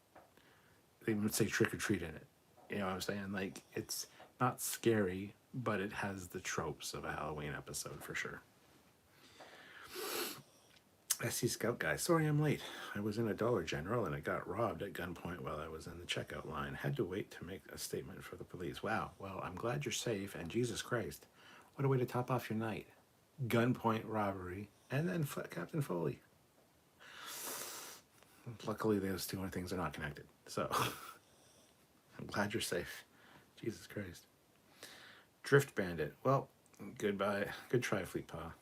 they would say trick or treat in it. You know what I'm saying? Like, it's not scary, but it has the tropes of a Halloween episode for sure. SC Scout Guy, sorry I'm late. I was in a Dollar General and I got robbed at gunpoint while I was in the checkout line. Had to wait to make a statement for the police. Wow, well, I'm glad you're safe, and Jesus Christ, what a way to top off your night. Gunpoint robbery, and then Captain Foley. Luckily, those two things are not connected, so I'm glad you're safe. Jesus Christ. Drift Bandit. Well, goodbye. Good try, Fleet Paw.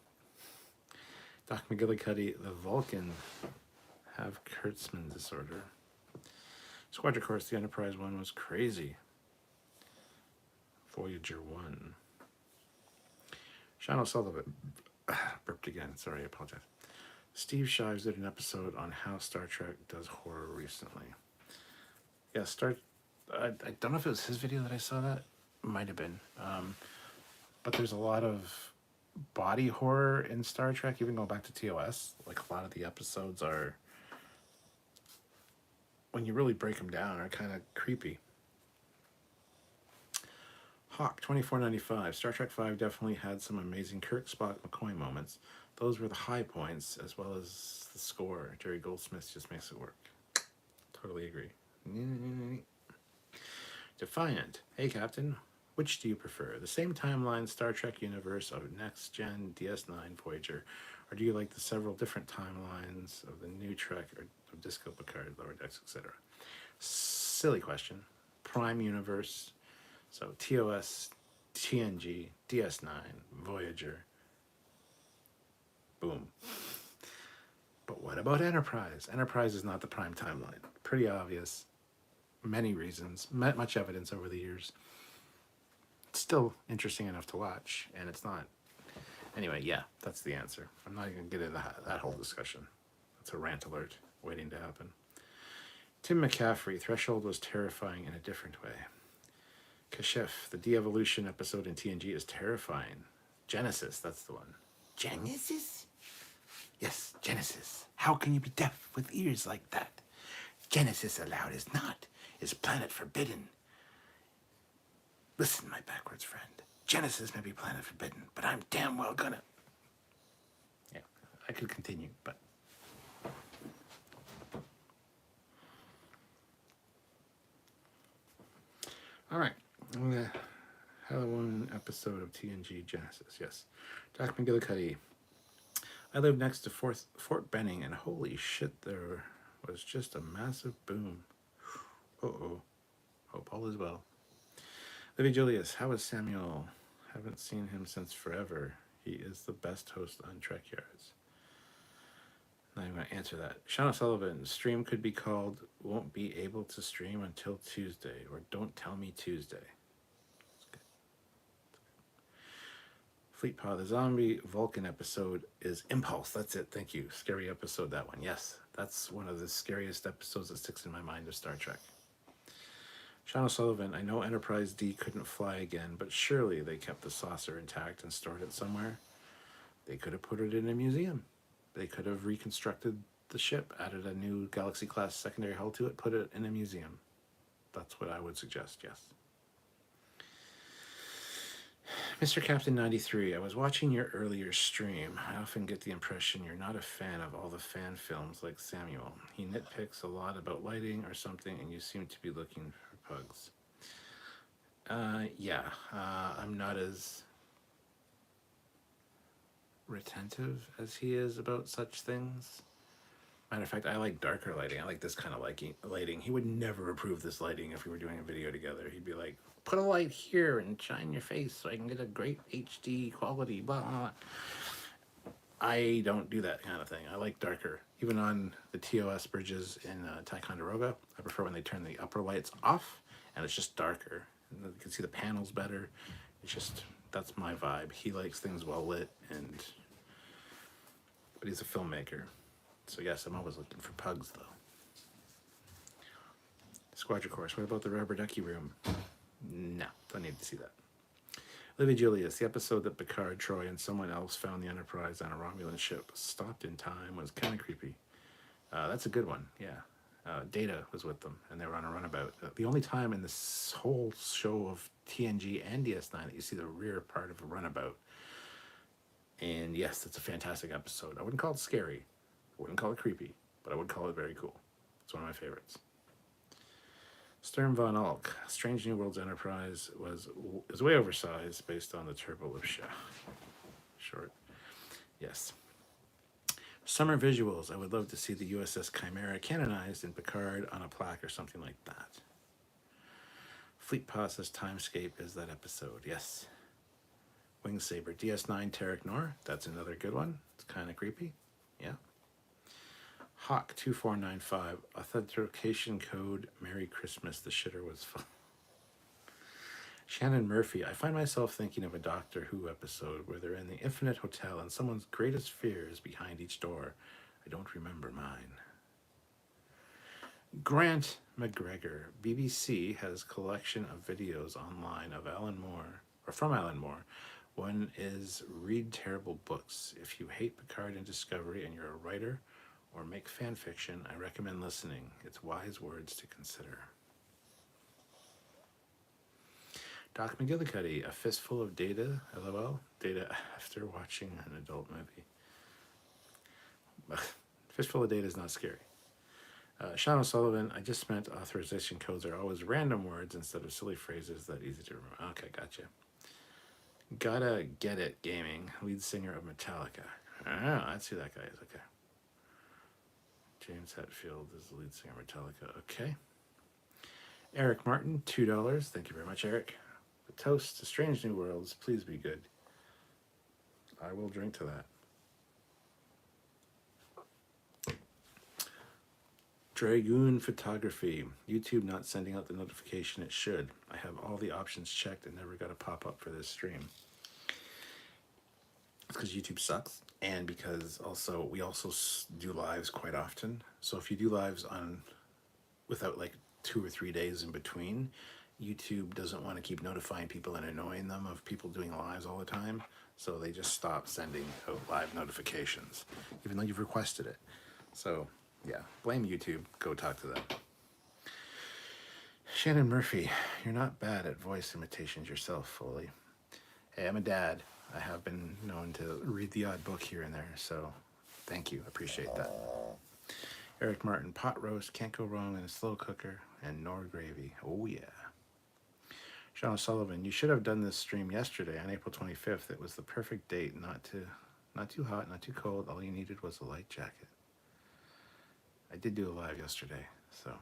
Doc McGillicuddy, the Vulcan have Kurtzman disorder. Squadron Course, the Enterprise one was crazy. Voyager 1. Sean O'Sullivan. Burped again. Sorry, I apologize. Steve Shives did an episode on how Star Trek does horror recently. Yeah, I don't know if it was his video that I saw that. Might have been. But there's a lot of body horror in Star Trek, even going back to TOS. Like a lot of the episodes are, when you really break them down, are kind of creepy. Hawk 2495. Star Trek 5 definitely had some amazing Kirk, Spock, McCoy moments. Those were the high points, as well as the score. Jerry Goldsmith just makes it work. Totally agree. Defiant. Hey, Captain. Which do you prefer? The same timeline Star Trek universe of Next Gen, DS9, Voyager, or do you like the several different timelines of the new Trek or of Disco, Picard, Lower Decks, etc.? Silly question. Prime universe. So TOS, TNG, DS9, Voyager. Boom. But what about Enterprise? Enterprise is not the prime timeline. Pretty obvious. Many reasons. Much evidence over the years. It's still interesting enough to watch, and it's not. Anyway, yeah, that's the answer. I'm not even going to get into that whole discussion. That's a rant alert waiting to happen. Tim McCaffrey, Threshold was terrifying in a different way. Kashif, the de-evolution episode in TNG is terrifying. Genesis, that's the one. Genesis? Yes, Genesis. How can you be deaf with ears like that? Genesis allowed is not. Is planet forbidden. Listen, my backwards friend. Genesis may be planet forbidden, but I'm damn well gonna. Yeah, I could continue, but. All right. The Halloween episode of TNG Genesis, yes. Doc McGillicuddy. I live next to Fort Benning, and holy shit, there was just a massive boom. Uh-oh. Hope all is well. Livy Julius, how is Samuel? Haven't seen him since forever. He is the best host on Trekyards. Not even going to answer that. Sean Sullivan, stream could be called Won't Be Able to Stream Until Tuesday, or Don't Tell Me Tuesday. Fleetpaw, the zombie Vulcan episode is Impulse. That's it. Thank you. Scary episode, that one. Yes, that's one of the scariest episodes that sticks in my mind of Star Trek. Sean O'Sullivan, I know Enterprise D couldn't fly again, but surely they kept the saucer intact and stored it somewhere. They could have put it in a museum. They could have reconstructed the ship, added a new Galaxy-class secondary hull to it, put it in a museum. That's what I would suggest, yes. Mr. Captain 93, I was watching your earlier stream. I often get the impression you're not a fan of all the fan films like Samuel. He nitpicks a lot about lighting or something, and you seem to be looking for pugs. I'm not as retentive as he is about such things. Matter of fact, I like darker lighting. I like this kind of lighting. He would never approve this lighting if we were doing a video together. He'd be like, put a light here and shine your face so I can get a great HD quality, blah, blah, blah. I don't do that kind of thing. I like darker. Even on the TOS bridges in Ticonderoga, I prefer when they turn the upper lights off and it's just darker. And you can see the panels better. It's just, that's my vibe. He likes things well lit, but he's a filmmaker. So yes, I'm always looking for pugs, though. Squadron Course, what about the rubber ducky room? No, don't need to see that. Livy Julius, the episode that Picard, Troy, and someone else found the Enterprise on a Romulan ship stopped in time was kind of creepy. That's a good one, yeah. Data was with them, and they were on a runabout. The only time in this whole show of TNG and DS9 that you see the rear part of a runabout. And yes, it's a fantastic episode. I wouldn't call it scary. I wouldn't call it creepy, but I would call it very cool. It's one of my favorites. Sturm von Ulk, Strange New Worlds Enterprise is way oversized based on the Turbo of short. Yes. Summer visuals. I would love to see the USS Chimera canonized in Picard on a plaque or something like that. Fleet Passes Timescape is that episode. Yes. Wingsaber. DS9 Tarek Noor. That's another good one. It's kind of creepy. Yeah. Hawk 2495. Authentication code. Merry Christmas. The shitter was fun. Shannon Murphy. I find myself thinking of a Doctor Who episode where they're in the Infinite Hotel and someone's greatest fear is behind each door. I don't remember mine. Grant McGregor. BBC has a collection of videos online of from Alan Moore, One is read terrible books. If you hate Picard and Discovery and you're a writer or make fan fiction, I recommend listening. It's wise words to consider. Doc McGillicuddy, A Fistful of Data, LOL, data after watching an adult movie. Fistful of Data is not scary. Sean O'Sullivan, I just meant authorization codes are always random words instead of silly phrases that easy to remember. Okay, gotcha. Gotta Get It Gaming, lead singer of Metallica. Ah, that's who that guy is. Okay. James Hetfield is the lead singer of Metallica. Okay. Eric Martin, $2. Thank you very much, Eric. The toast to Strange New Worlds. Please be good. I will drink to that. Dragoon Photography. YouTube not sending out the notification it should. I have all the options checked and never got a pop-up for this stream. It's because YouTube sucks, and because also we also do lives quite often. So if you do lives on without like 2 or 3 days in between, YouTube doesn't want to keep notifying people and annoying them of people doing lives all the time. So they just stop sending out live notifications, even though you've requested it. So yeah, blame YouTube. Go talk to them. Shannon Murphy, you're not bad at voice imitations yourself, Foley. Hey, I'm a dad. I have been known to read the odd book here and there, so thank you. Appreciate that. Eric Martin, pot roast, can't go wrong in a slow cooker, and nor gravy. Oh, yeah. Sean O'Sullivan, you should have done this stream yesterday on April 25th. It was the perfect date, not too hot, not too cold. All you needed was a light jacket. I did do a live yesterday, so.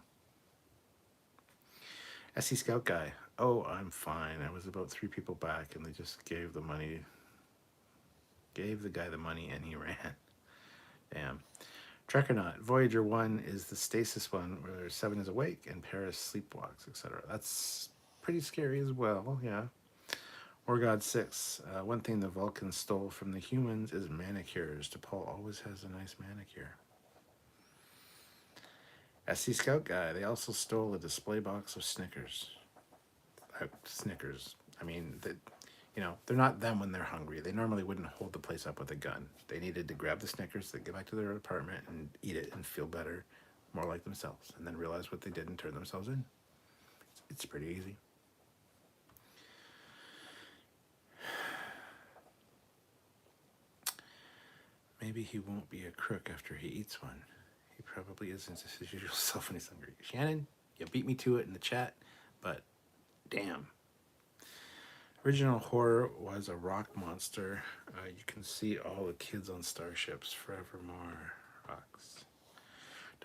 SC Scout Guy, oh, I'm fine. I was about 3 people back, and they just gave the guy the money, and he ran. Damn. Trekyards, Voyager 1 is the stasis one where 7 is awake and Paris sleepwalks, etc. That's pretty scary as well, yeah. Orgod 6, one thing the Vulcans stole from the humans is manicures. DePaul always has a nice manicure. SC Scout Guy, they also stole a display box of Snickers. Snickers. I mean, they're not them when they're hungry. They normally wouldn't hold the place up with a gun. They needed to grab the Snickers, get back to their apartment and eat it and feel better, more like themselves, and then realize what they did and turn themselves in. It's pretty easy. Maybe he won't be a crook after he eats one. He probably isn't his usual self when he's hungry. Shannon, you beat me to it in the chat, but damn. Original horror was a rock monster. You can see all the kids on starships. Forevermore rocks.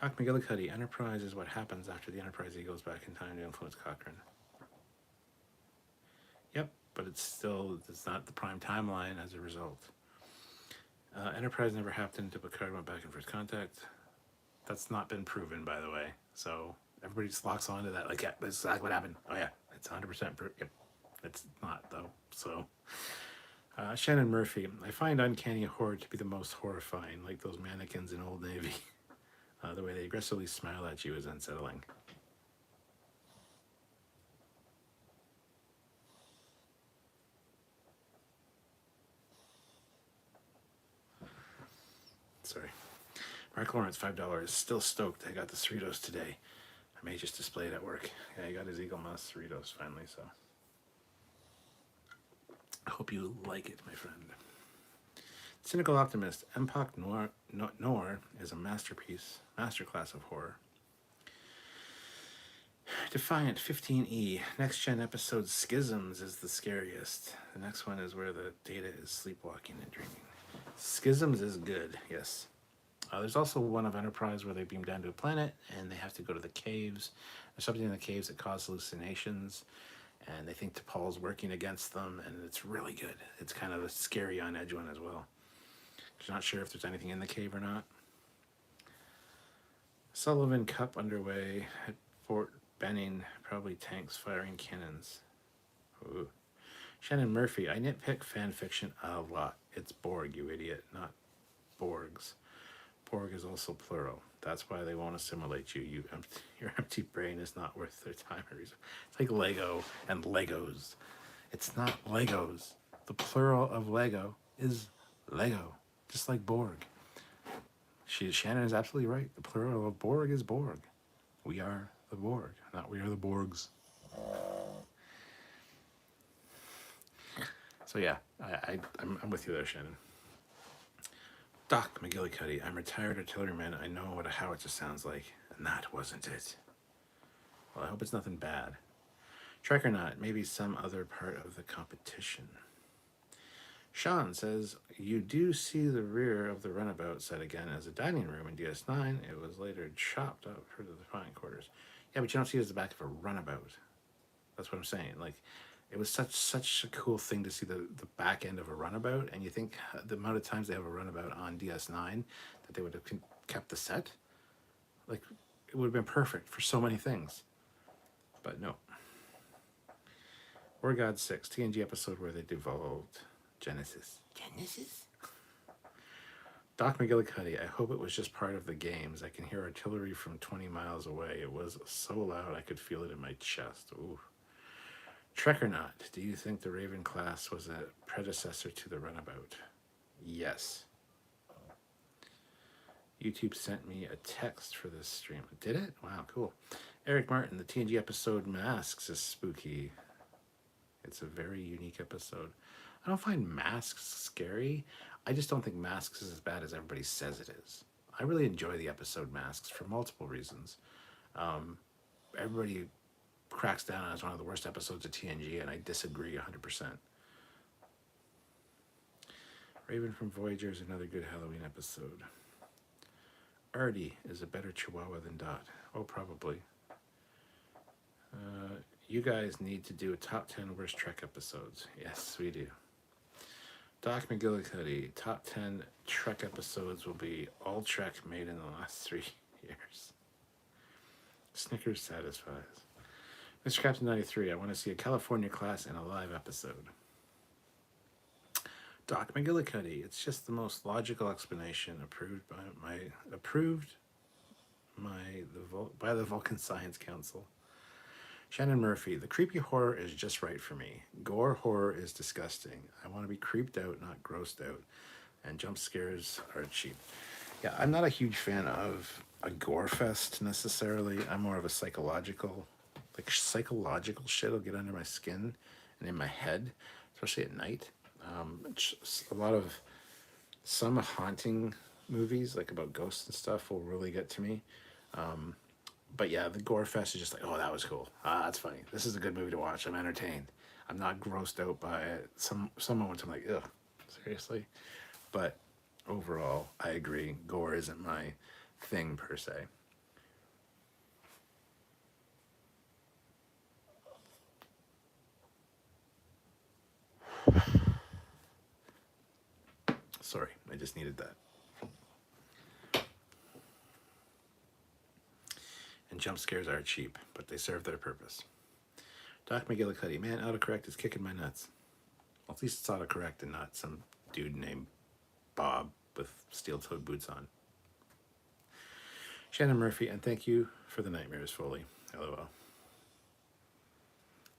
Doc McGillicuddy, Enterprise is what happens after the Enterprise goes back in time to influence Cochrane. Yep, but it's not the prime timeline as a result. Enterprise never happened until Picard went back in First Contact. That's not been proven, by the way. So everybody just locks onto that. Like, yeah, that's exactly what happened. Oh, yeah, it's 100% proof. Yep. It's not, though. So, Shannon Murphy, I find uncanny horror to be the most horrifying, like those mannequins in Old Navy. The way they aggressively smile at you is unsettling. Sorry. Mark Lawrence, $5. Still stoked. I got the Cerritos today. I may just display it at work. Yeah, he got his Eagle Moss Cerritos finally, so. I hope you like it, my friend. Cynical Optimist, Empok Noir is a masterpiece, masterclass of horror. Defiant 15E, Next Gen episode Schisms is the scariest. The next one is where the Data is sleepwalking and dreaming. Schisms is good, yes. There's also one of Enterprise where they beam down to a planet and they have to go to the caves. There's something in the caves that causes hallucinations, and they think T'Pol's working against them, and it's really good. It's kind of a scary on edge one as well. You're not sure if there's anything in the cave or not. Sullivan Cup underway at Fort Benning, probably tanks firing cannons. Ooh. Shannon Murphy, I nitpick fan fiction a lot. It's Borg, you idiot, not Borgs. Borg is also plural. That's why they won't assimilate you. Your empty brain is not worth their time or reason. It's like Lego and Legos. It's not Legos. the plural of Lego is Lego, just like Borg. Shannon is absolutely right. The plural of Borg is Borg. We are the Borg, not we are the Borgs. So yeah, I'm with you there, Shannon. Doc McGillicuddy, I'm retired artilleryman. I know what a howitzer sounds like, and that wasn't it. Well, I hope it's nothing bad. Trek or not, maybe some other part of the competition. Sean says, you do see the rear of the Runabout set again as a dining room in DS9. It was later chopped up for the flying quarters. Yeah, but you don't see it as the back of a Runabout. That's what I'm saying. Like, it was such a cool thing to see the back end of a Runabout, and you think the amount of times they have a Runabout on DS9 that they would have kept the set? Like, it would have been perfect for so many things. But no. War God 6, TNG episode where they devolved Genesis. Doc McGillicuddy, I hope it was just part of the games. I can hear artillery from 20 miles away. It was so loud I could feel it in my chest. Ooh. Trek or not, do you think the Raven class was a predecessor to the Runabout? Yes. YouTube sent me a text for this stream. Did it? Wow, cool. Eric Martin, the TNG episode Masks is spooky. It's a very unique episode. I don't find Masks scary. I just don't think Masks is as bad as everybody says it is. I really enjoy the episode Masks for multiple reasons. Everybody cracks down on it as one of the worst episodes of TNG, and I disagree 100%. Raven from Voyager is another good Halloween episode. Artie is a better Chihuahua than Dot. Oh, probably. You guys need to do a top 10 worst Trek episodes. Yes, we do. Doc McGillicuddy, top 10 Trek episodes will be all Trek made in the last 3 years. Snickers satisfies. Mr. Captain 93, I want to see a California class in a live episode. Doc McGillicuddy, it's just the most logical explanation approved by the Vulcan Science Council. Shannon Murphy, the creepy horror is just right for me. Gore horror is disgusting. I want to be creeped out, not grossed out. And jump scares are cheap. Yeah, I'm not a huge fan of a gore fest necessarily. I'm more of a psychological shit will get under my skin and in my head, especially at night. A lot of some haunting movies, like about ghosts and stuff, will really get to me. But yeah, the gore fest is just like, oh, that was cool. That's funny. This is a good movie to watch. I'm entertained. I'm not grossed out by it. Some moments I'm like, ugh, seriously? But overall, I agree. Gore isn't my thing per se. Sorry, I just needed that. And jump scares are cheap, but they serve their purpose. Doc McGillicuddy, man, autocorrect is kicking my nuts. Well, at least it's autocorrect and not some dude named Bob with steel-toed boots on. Shannon Murphy, and thank you for the nightmares, Foley. LOL.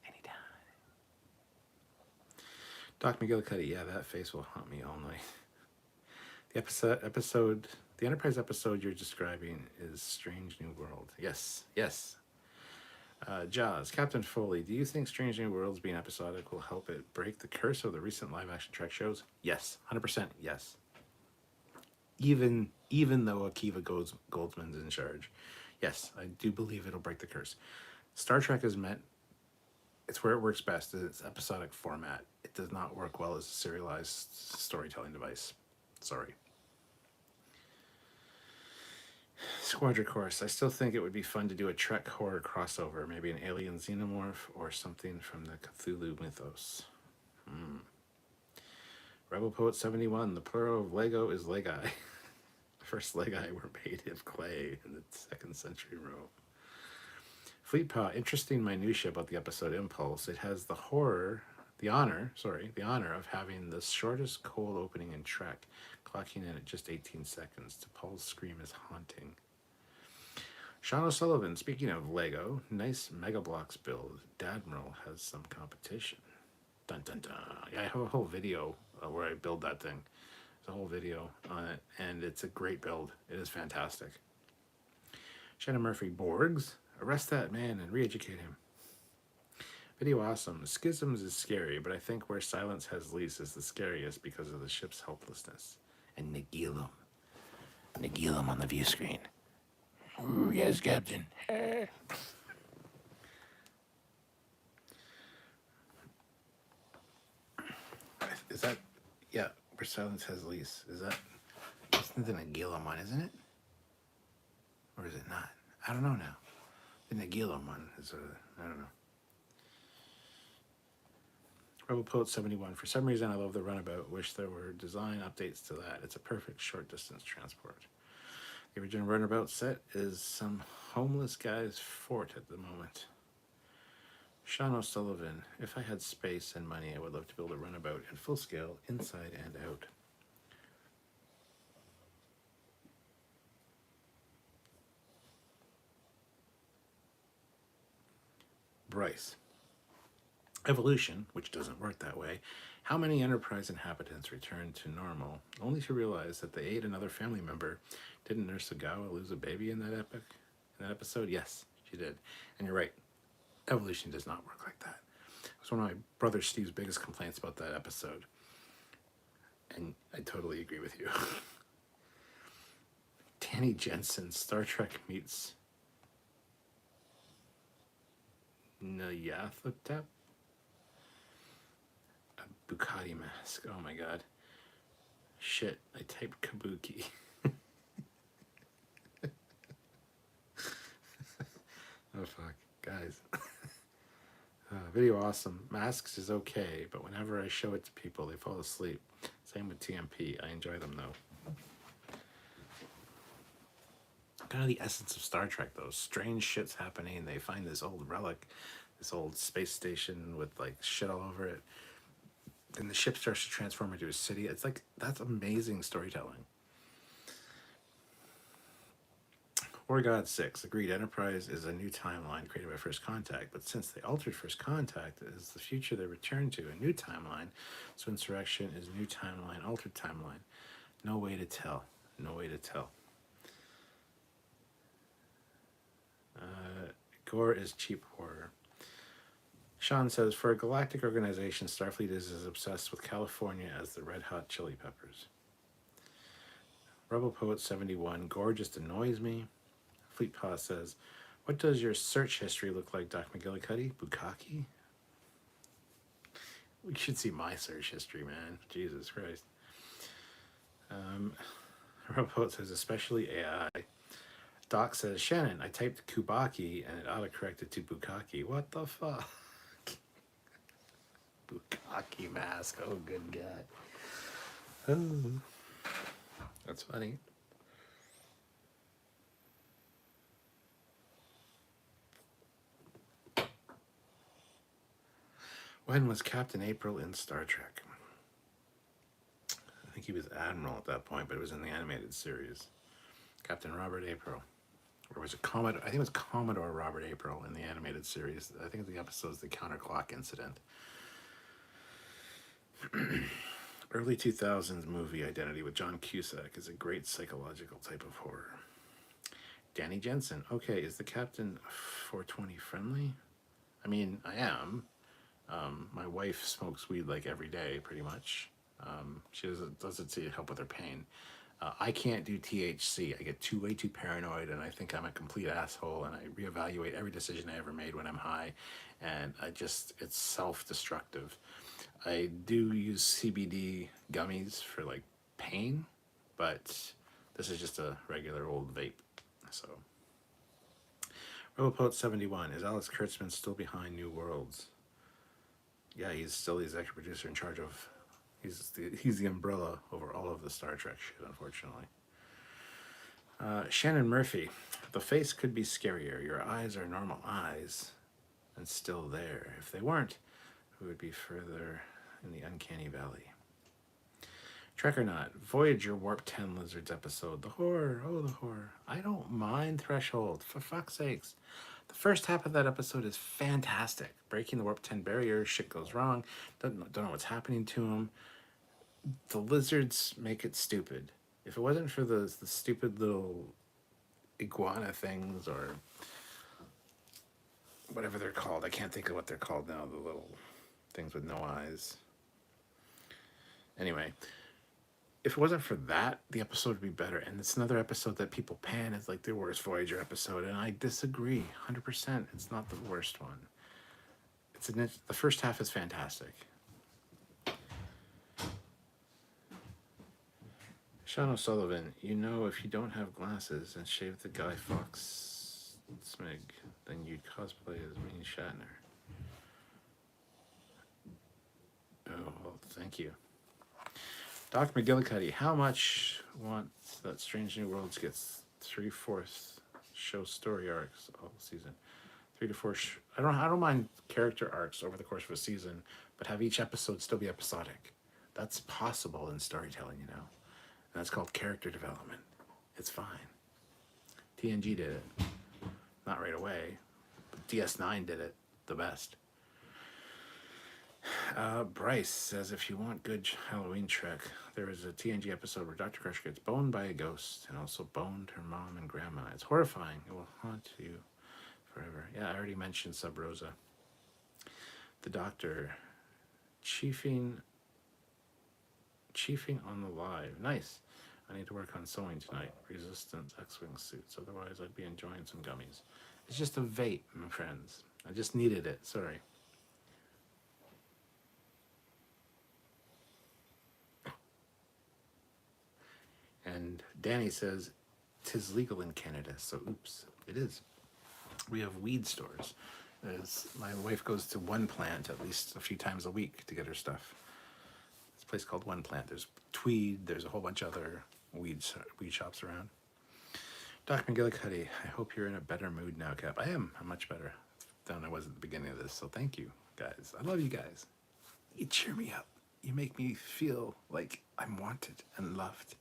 Anytime. Doc McGillicuddy, yeah, that face will haunt me all night. The Enterprise episode you're describing is Strange New World. Yes. Jaws, Captain Foley, do you think Strange New Worlds being episodic will help it break the curse of the recent live-action Trek shows? Yes, 100% yes. Even though Akiva Goldsman's in charge. Yes, I do believe it'll break the curse. Star Trek is meant, it's where it works best, is its episodic format. It does not work well as a serialized storytelling device. Sorry. Squadron Course. I still think it would be fun to do a Trek horror crossover, maybe an alien xenomorph or something from the Cthulhu mythos. Rebel Poet 71. The plural of Lego is Legai. The first Legai were made of clay in the 2nd century Rome. Fleet Paw. Interesting minutia about the episode Impulse. It has the honor of having the shortest cold opening in Trek, clocking in at just 18 seconds. T'Pol's scream is haunting. Sean O'Sullivan, speaking of Lego, nice Mega Bloks build. Dadmiral has some competition. Dun dun dun. Yeah, I have a whole video where I build that thing. There's a whole video on it, and it's a great build. It is fantastic. Shannon Murphy, Borgs. Arrest that man and re-educate him. Video awesome. Schisms is scary, but I think Where Silence Has Lease is the scariest because of the ship's helplessness. And Nagilum. Nagilum on the view screen. Ooh, yes, Captain. Is that... Yeah, Where Silence Has Lease. Is that... Isn't the Nagilum one, isn't it? Or is it not? I don't know now. The Nagilum one is I don't know. Rebel Poet 71. For some reason, I love the Runabout. Wish there were design updates to that. It's a perfect short-distance transport. The original Runabout set is some homeless guy's fort at the moment. Sean O'Sullivan. If I had space and money, I would love to build a Runabout in full scale, inside and out. Bryce. Evolution, which doesn't work that way. How many Enterprise inhabitants returned to normal, only to realize that they ate another family member? Didn't Nurse Ogawa lose a baby in that episode? Yes, she did. And you're right. Evolution does not work like that. It was one of my brother Steve's biggest complaints about that episode. And I totally agree with you. Danny Jensen, Star Trek meets Nyarlathotep? A Bukati mask. Oh my god. Shit, I typed Kabuki. Oh fuck. Guys. Video awesome. Masks is okay, but whenever I show it to people, they fall asleep. Same with TMP. I enjoy them though. Kind of the essence of Star Trek, though. Strange shit's happening. They find this old relic, this old space station with like shit all over it. Then the ship starts to transform into a city. It's like, that's amazing storytelling. War God 6. Agreed, Enterprise is a new timeline created by First Contact, but since they altered First Contact as the future they return to, a new timeline, so Insurrection is new timeline, altered timeline. No way to tell. No way to tell. Gore is cheap horror. Sean says, for a galactic organization, Starfleet is as obsessed with California as the Red Hot Chili Peppers. Rebel Poet 71, Gore just annoys me. Fleet Paw says, what does your search history look like, Doc McGillicuddy? Bukkake? We should see my search history, man. Jesus Christ. Rebel Poet says, especially AI. Doc says, Shannon, I typed Kubaki and it autocorrected to Bukkake. What the fuck? Bukkake mask. Oh, good God. Oh. That's funny. When was Captain April in Star Trek? I think he was Admiral at that point, but it was in the animated series. Captain Robert April. Or was it Commodore? I think it was Commodore Robert April in the animated series. I think the episode's the Counterclock Incident. Early 2000s movie Identity with John Cusack is a great psychological type of horror. Danny Jensen. Okay, is the Captain 420 friendly? I mean, I am. My wife smokes weed like every day, pretty much. She does it to help with her pain. I can't do THC. I get way too paranoid, and I think I'm a complete asshole, and I reevaluate every decision I ever made when I'm high, and it's self-destructive. I do use CBD gummies for, like, pain, but this is just a regular old vape, so. Robopoet 71, is Alex Kurtzman still behind New Worlds? Yeah, he's still the executive producer in charge of... He's the umbrella over all of the Star Trek shit, unfortunately. Shannon Murphy. The face could be scarier. Your eyes are normal eyes and still there. If they weren't, we would be further in the uncanny valley. Trek or not, Voyager Warp 10 Lizards episode. The horror. Oh, the horror. I don't mind Threshold. For fuck's sakes. The first half of that episode is fantastic. Breaking the warp 10 barrier, shit goes wrong. Don't know what's happening to him. The lizards make it stupid. If it wasn't for the stupid little iguana things or whatever they're called, I can't think of what they're called now, the little things with no eyes. Anyway, if it wasn't for that, the episode would be better. And it's another episode that people pan as like the worst Voyager episode, and I disagree 100%. It's not the worst one. The first half is fantastic. Sean O'Sullivan, you know, if you don't have glasses and shave the Guy Fawkes smig, then you'd cosplay as Mean Shatner. Oh, well, thank you. Dr. McGillicuddy, how much wants that Strange New Worlds gets 3/4 show story arcs all season? 3 to 4. I don't mind character arcs over the course of a season, but have each episode still be episodic. That's possible in storytelling, you know. And that's called character development. It's fine. TNG did it. Not right away, but DS9 did it the best. Bryce says, if you want good Halloween Trek, there is a TNG episode where Dr. Crusher gets boned by a ghost and also boned her mom and grandma. It's horrifying. It will haunt you forever. Yeah, I already mentioned Sub Rosa. The Doctor chiefing on the live. Nice. I need to work on sewing tonight. Resistance X-Wing suits. Otherwise, I'd be enjoying some gummies. It's just a vape, my friends. I just needed it. Sorry. And Danny says, 'tis legal in Canada, so oops, it is. We have weed stores. My wife goes to One Plant at least a few times a week to get her stuff. It's a place called One Plant. There's Tweed, there's a whole bunch of other weed shops around. Doc McGillicuddy, I hope you're in a better mood now, Cap. I am. I'm much better than I was at the beginning of this, so thank you, guys. I love you guys. You cheer me up. You make me feel like I'm wanted and loved.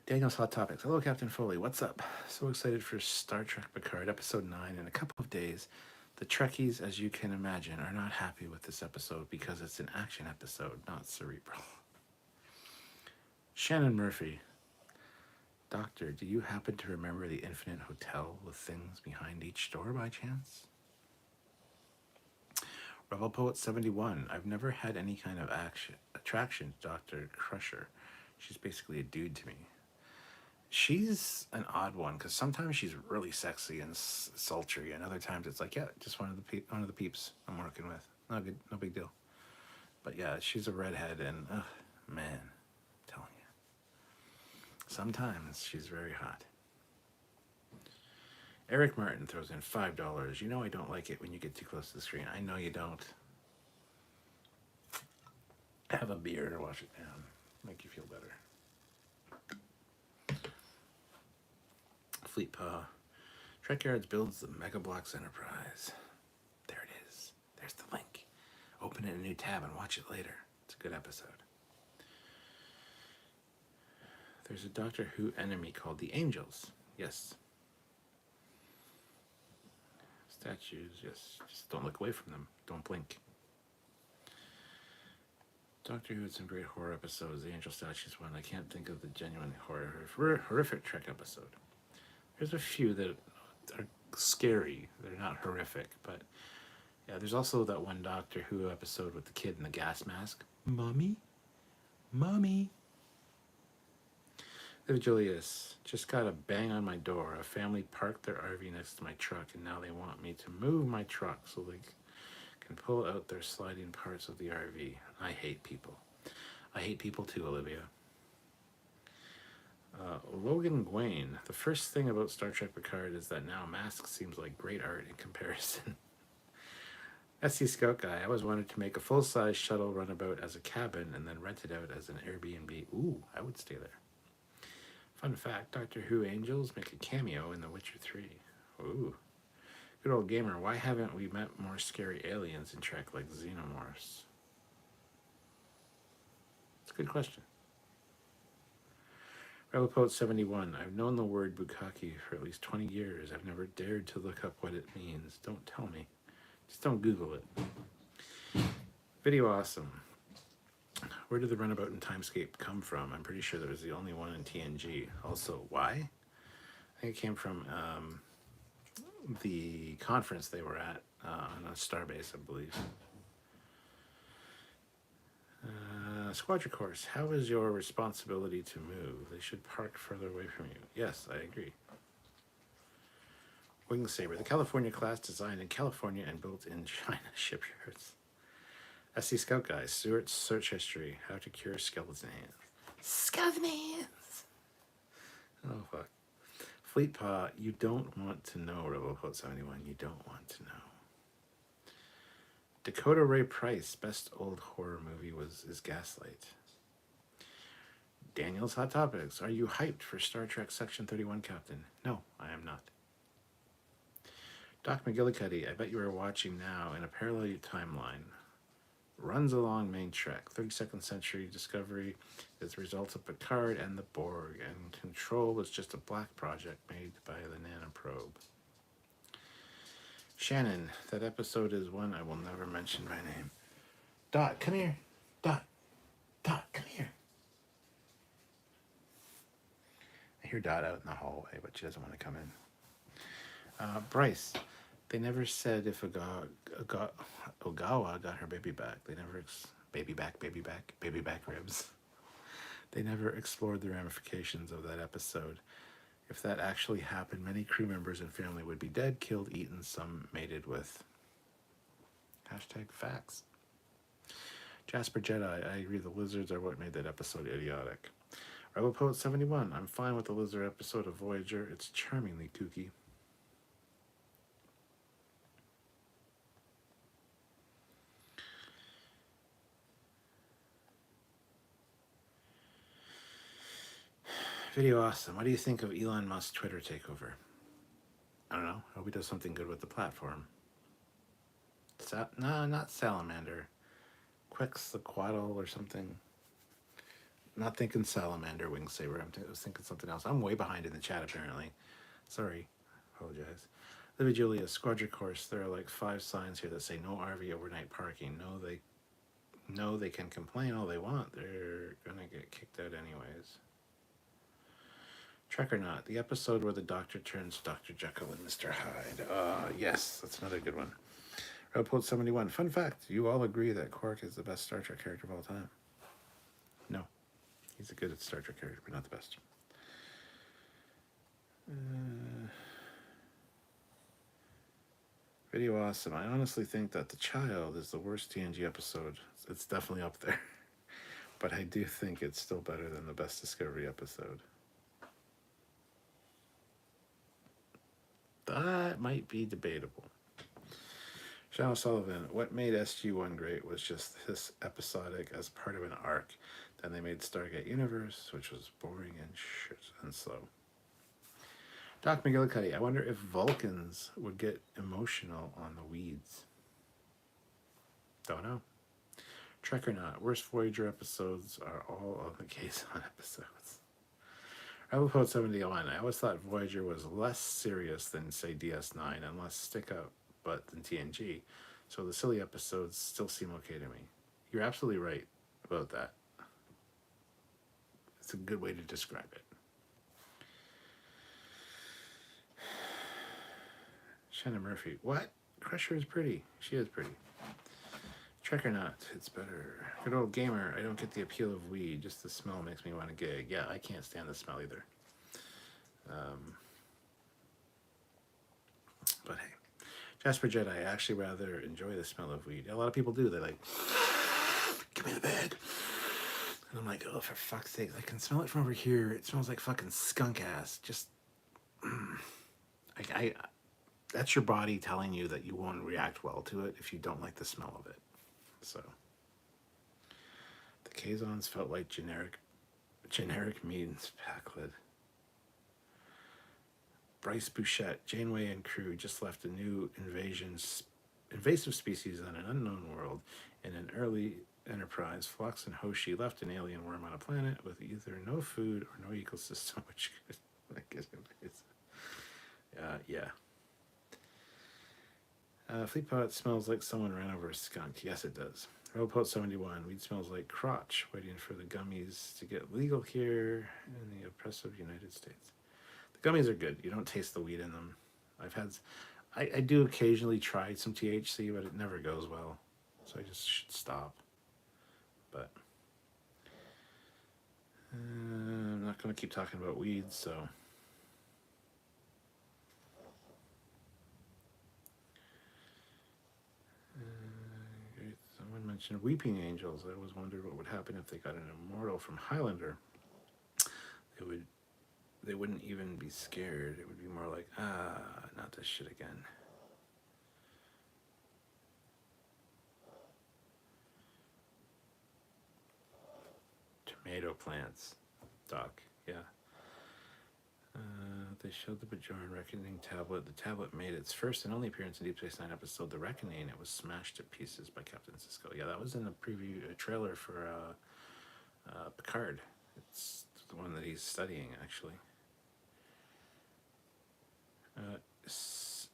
Daniel's Hot Topics. Hello, Captain Foley. What's up? So excited for Star Trek Picard, Episode 9 in a couple of days. The Trekkies, as you can imagine, are not happy with this episode because it's an action episode, not cerebral. Shannon Murphy. Doctor, do you happen to remember the Infinite Hotel with things behind each door by chance? Rebel Poet 71. I've never had any kind of attraction to Dr. Crusher. She's basically a dude to me. She's an odd one because sometimes she's really sexy and sultry, and other times it's like, yeah, just one of the peeps I'm working with. No big deal. But yeah, she's a redhead, and man, I'm telling you, sometimes she's very hot. Eric Martin throws in $5. You know I don't like it when you get too close to the screen. I know you don't. Have a beer to wash it down. Make you feel better. Fleet Paw. Trekyards builds the Mega Blocks Enterprise. There it is. There's the link. Open it in a new tab and watch it later. It's a good episode. There's a Doctor Who enemy called the Angels. Yes. Statues, yes. Just don't look away from them. Don't blink. Doctor Who had some great horror episodes. The Angel Statues one. I can't think of the genuine horrific Trek episode. There's a few that are scary. They're not horrific, but yeah, there's also that one Doctor Who episode with the kid in the gas mask. Mommy? Mommy? Liv Julius, just got a bang on my door. A family parked their RV next to my truck, and now they want me to move my truck so they can pull out their sliding parts of the RV. I hate people. I hate people too, Olivia. Logan Gwaine, the first thing about Star Trek Picard is that now Mask seems like great art in comparison. SC Scout Guy, I always wanted to make a full-size shuttle runabout as a cabin and then rent it out as an Airbnb. Ooh, I would stay there. Fun fact, Doctor Who Angels make a cameo in The Witcher 3. Ooh. Good old gamer, why haven't we met more scary aliens in Trek like xenomorphs? It's a good question. Rebelpoet 71. I've known the word bukkake for at least 20 years. I've never dared to look up what it means. Don't tell me. Just don't Google it. Video awesome. Where did the Runabout and Timescape come from? I'm pretty sure that was the only one in TNG. Also, why? I think it came from the conference they were at on a starbase, I believe. Squadron course. How is your responsibility to move? They should park further away from you. Yes, I agree. Wing Saber. The California class designed in California and built in China shipyards. SC Scout Guy. Stewart's search history. How to cure skeleton hands. Skeleton hands! Oh, fuck. Fleet Paw. You don't want to know, Rebelpoet 71. You don't want to know. Dakota Ray Price, best old horror movie is Gaslight. Daniel's Hot Topics. Are you hyped for Star Trek Section 31, Captain? No, I am not. Doc McGillicuddy, I bet you are watching now in a parallel timeline. Runs along main Trek. 32nd century Discovery is the result of Picard and the Borg, and Control is just a black project made by the nanoprobe. Shannon, that episode is one I will never mention by name. Dot, come here. Dot, come here. I hear Dot out in the hallway, but she doesn't want to come in. Bryce, they never said if Ogawa got her baby back. They never, baby back ribs. They never explored the ramifications of that episode. If that actually happened, many crew members and family would be dead, killed, eaten, some mated with. Hashtag facts. Jasper Jedi, I agree the lizards are what made that episode idiotic. Rebelpoet 71, I'm fine with the lizard episode of Voyager. It's charmingly kooky. Video awesome. What do you think of Elon Musk's Twitter takeover? I don't know. I hope he does something good with the platform. No, not Salamander. Quetzalcoatl or something. I'm not thinking Salamander, Wing Saber. I was thinking something else. I'm way behind in the chat, apparently. Sorry. Apologize. Livy Julia, Squadron Course. There are like 5 signs here that say no RV overnight parking. No, they can complain all they want. They're going to get kicked out anyways. Trek or Not, the episode where the Doctor turns Dr. Jekyll and Mr. Hyde. Yes, that's another good one. Rebelpoet 71, fun fact, you all agree that Quark is the best Star Trek character of all time? No. He's a good Star Trek character, but not the best. Video awesome. I honestly think that The Child is the worst TNG episode. It's definitely up there. But I do think it's still better than the best Discovery episode. That might be debatable. Sean Sullivan, what made SG-1 great was just this episodic as part of an arc. Then they made Stargate Universe, which was boring and shit and slow. Doc McGillicuddy, I wonder if Vulcans would get emotional on the weeds. Don't know. Trek or Not, worst Voyager episodes are all of the Kazon episodes. Rebelpoet 71, I always thought Voyager was less serious than, say, DS9 and less stick-up butt than TNG, so the silly episodes still seem okay to me. You're absolutely right about that. It's a good way to describe it. Shannon Murphy, what? Crusher is pretty. She is pretty. Trek or Not, it's better. Good old gamer, I don't get the appeal of weed. Just the smell makes me want to gig. Yeah, I can't stand the smell either. But hey. Jasper Jedi, I actually rather enjoy the smell of weed. A lot of people do. They're like, give me the bag. And I'm like, oh, for fuck's sake. I can smell it from over here. It smells like fucking skunk ass. Just, that's your body telling you that you won't react well to it if you don't like the smell of it. So, the Kazons felt like generic means packlid. Bryce Bouchette, Janeway and crew just left a new invasive species on an unknown world in an early Enterprise, Phlox and Hoshi left an alien worm on a planet with either no food or no ecosystem, which could, I guess, yeah. Fleetpot smells like someone ran over a skunk. Yes, it does. Robopot 71. Weed smells like crotch, waiting for the gummies to get legal here in the oppressive United States. The gummies are good. You don't taste the weed in them. I do occasionally try some THC, but it never goes well. So I just should stop. But I'm not going to keep talking about weeds, so. Someone mentioned Weeping Angels. I always wondered what would happen if they got an immortal from Highlander. They wouldn't even be scared. It would be more like, not this shit again. Tomato plants, Doc, yeah. They showed the Bajoran Reckoning tablet. The tablet made its first and only appearance in Deep Space Nine episode The Reckoning. It was smashed to pieces by Captain Cisco. Yeah, that was in the preview trailer for Picard. It's the one that he's studying, actually.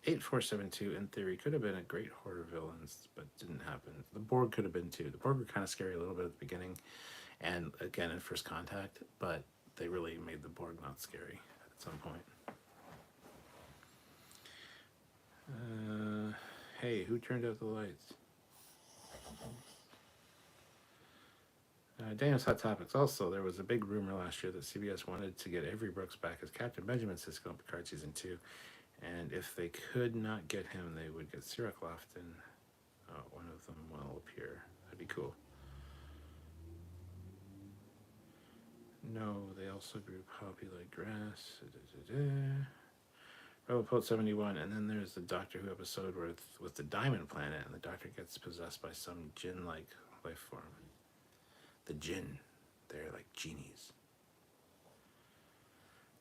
8472, in theory, could have been a great horde of villains, but didn't happen. The Borg could have been too. The Borg were kind of scary a little bit at the beginning, and again in First Contact, but they really made the Borg not scary at some point. Hey, who turned out the lights? Daniel's Hot Topics. Also, there was a big rumor last year that CBS wanted to get Avery Brooks back as Captain Benjamin Sisko in Picard Season 2. And if they could not get him, they would get Cirroc Lofton. One of them will appear. That'd be cool. No, they also grew poppy like grass. Robopot 71, and then there's the Doctor Who episode with the Diamond Planet, and the Doctor gets possessed by some djinn-like life form. The djinn, they're like genies.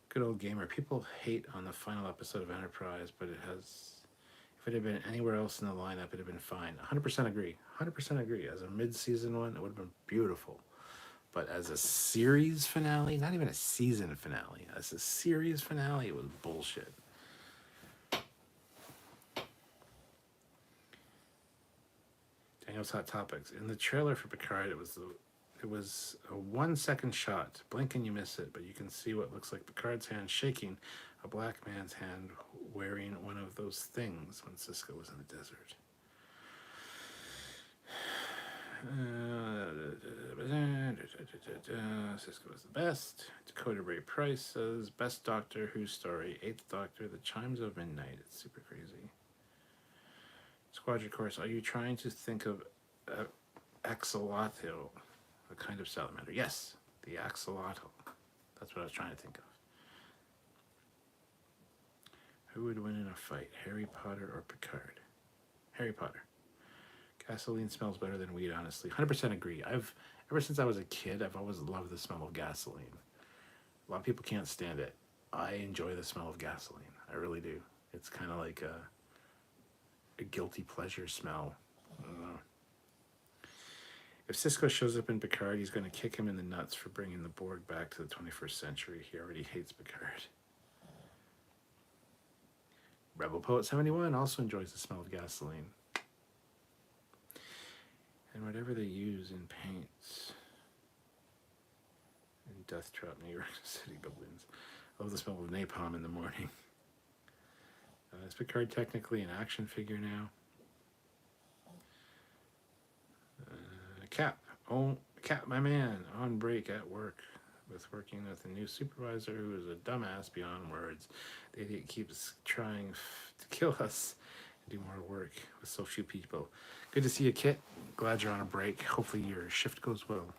Good old gamer. People hate on the final episode of Enterprise, but if it had been anywhere else in the lineup, it'd have been fine. 100% agree. 100% agree. As a mid-season one, it would have been beautiful. But as a series finale, not even a season finale, as a series finale, it was bullshit. Daniel's Hot Topics. In the trailer for Picard, it was a 1 second shot. Blink and you miss it, but you can see what looks like Picard's hand shaking a black man's hand wearing one of those things when Cisco was in the desert. Cisco is the best. Dakota Ray Price says, best Doctor Who story, 8th Doctor, The Chimes of Midnight. It's super crazy. Squadron Course, are you trying to think of axolotl, a kind of salamander? Yes, the axolotl. That's what I was trying to think of. Who would win in a fight, Harry Potter or Picard? Harry Potter. Gasoline smells better than weed, honestly. 100% agree. Ever since I was a kid, I've always loved the smell of gasoline. A lot of people can't stand it. I enjoy the smell of gasoline. I really do. It's kind of like a guilty pleasure smell. I don't know. If Cisco shows up in Picard, he's going to kick him in the nuts for bringing the Borg back to the 21st century. He already hates Picard. Rebel Poet 71 also enjoys the smell of gasoline. And whatever they use in paints in Death Trap, New York City buildings. I love the smell of napalm in the morning. Is Picard technically an action figure now? Cap, my man, on break at work working with a new supervisor who is a dumbass beyond words. The idiot keeps trying to kill us and do more work with so few people. Good to see you, Kit. Glad you're on a break. Hopefully your shift goes well.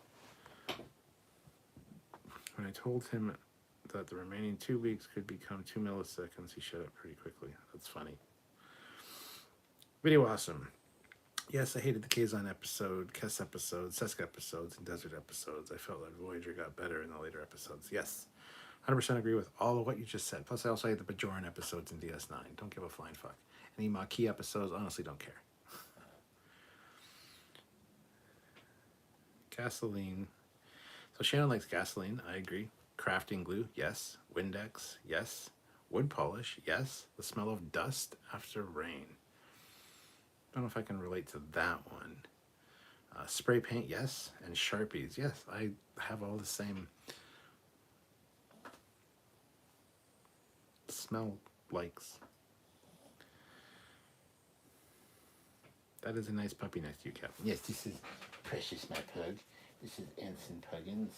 When I told him that the remaining 2 weeks could become 2 milliseconds, he shut up pretty quickly. That's funny. Video awesome. Yes, I hated the Kazon episode, Kess episodes, Seska episodes, and Desert episodes. I felt like Voyager got better in the later episodes. Yes, 100% agree with all of what you just said. Plus, I also hate the Bajoran episodes in DS9. Don't give a flying fuck. Any Maquis episodes, honestly, don't care. Gasoline. So Shannon likes gasoline. I agree. Crafting glue, yes. Windex, yes. Wood polish, yes. The smell of dust after rain. Don't know if I can relate to that one. Spray paint, yes. And Sharpies, yes. I have all the same smell likes. That is a nice puppy next to you, Captain. Yes, this is Precious, my pug. This is Ensign Puggins.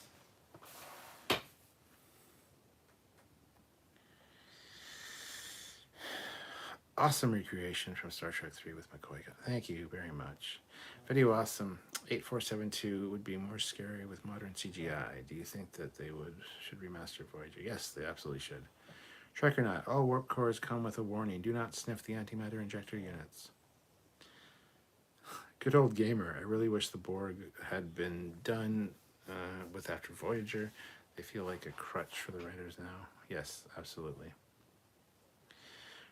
Awesome recreation from Star Trek 3 with McCoy. Thank you very much. Video awesome. 8472 would be more scary with modern CGI. Do you think that they should remaster Voyager? Yes, they absolutely should. Trek or not, all warp cores come with a warning. Do not sniff the antimatter injector units. Good old gamer. I really wish the Borg had been done with after Voyager. They feel like a crutch for the writers now. Yes, absolutely.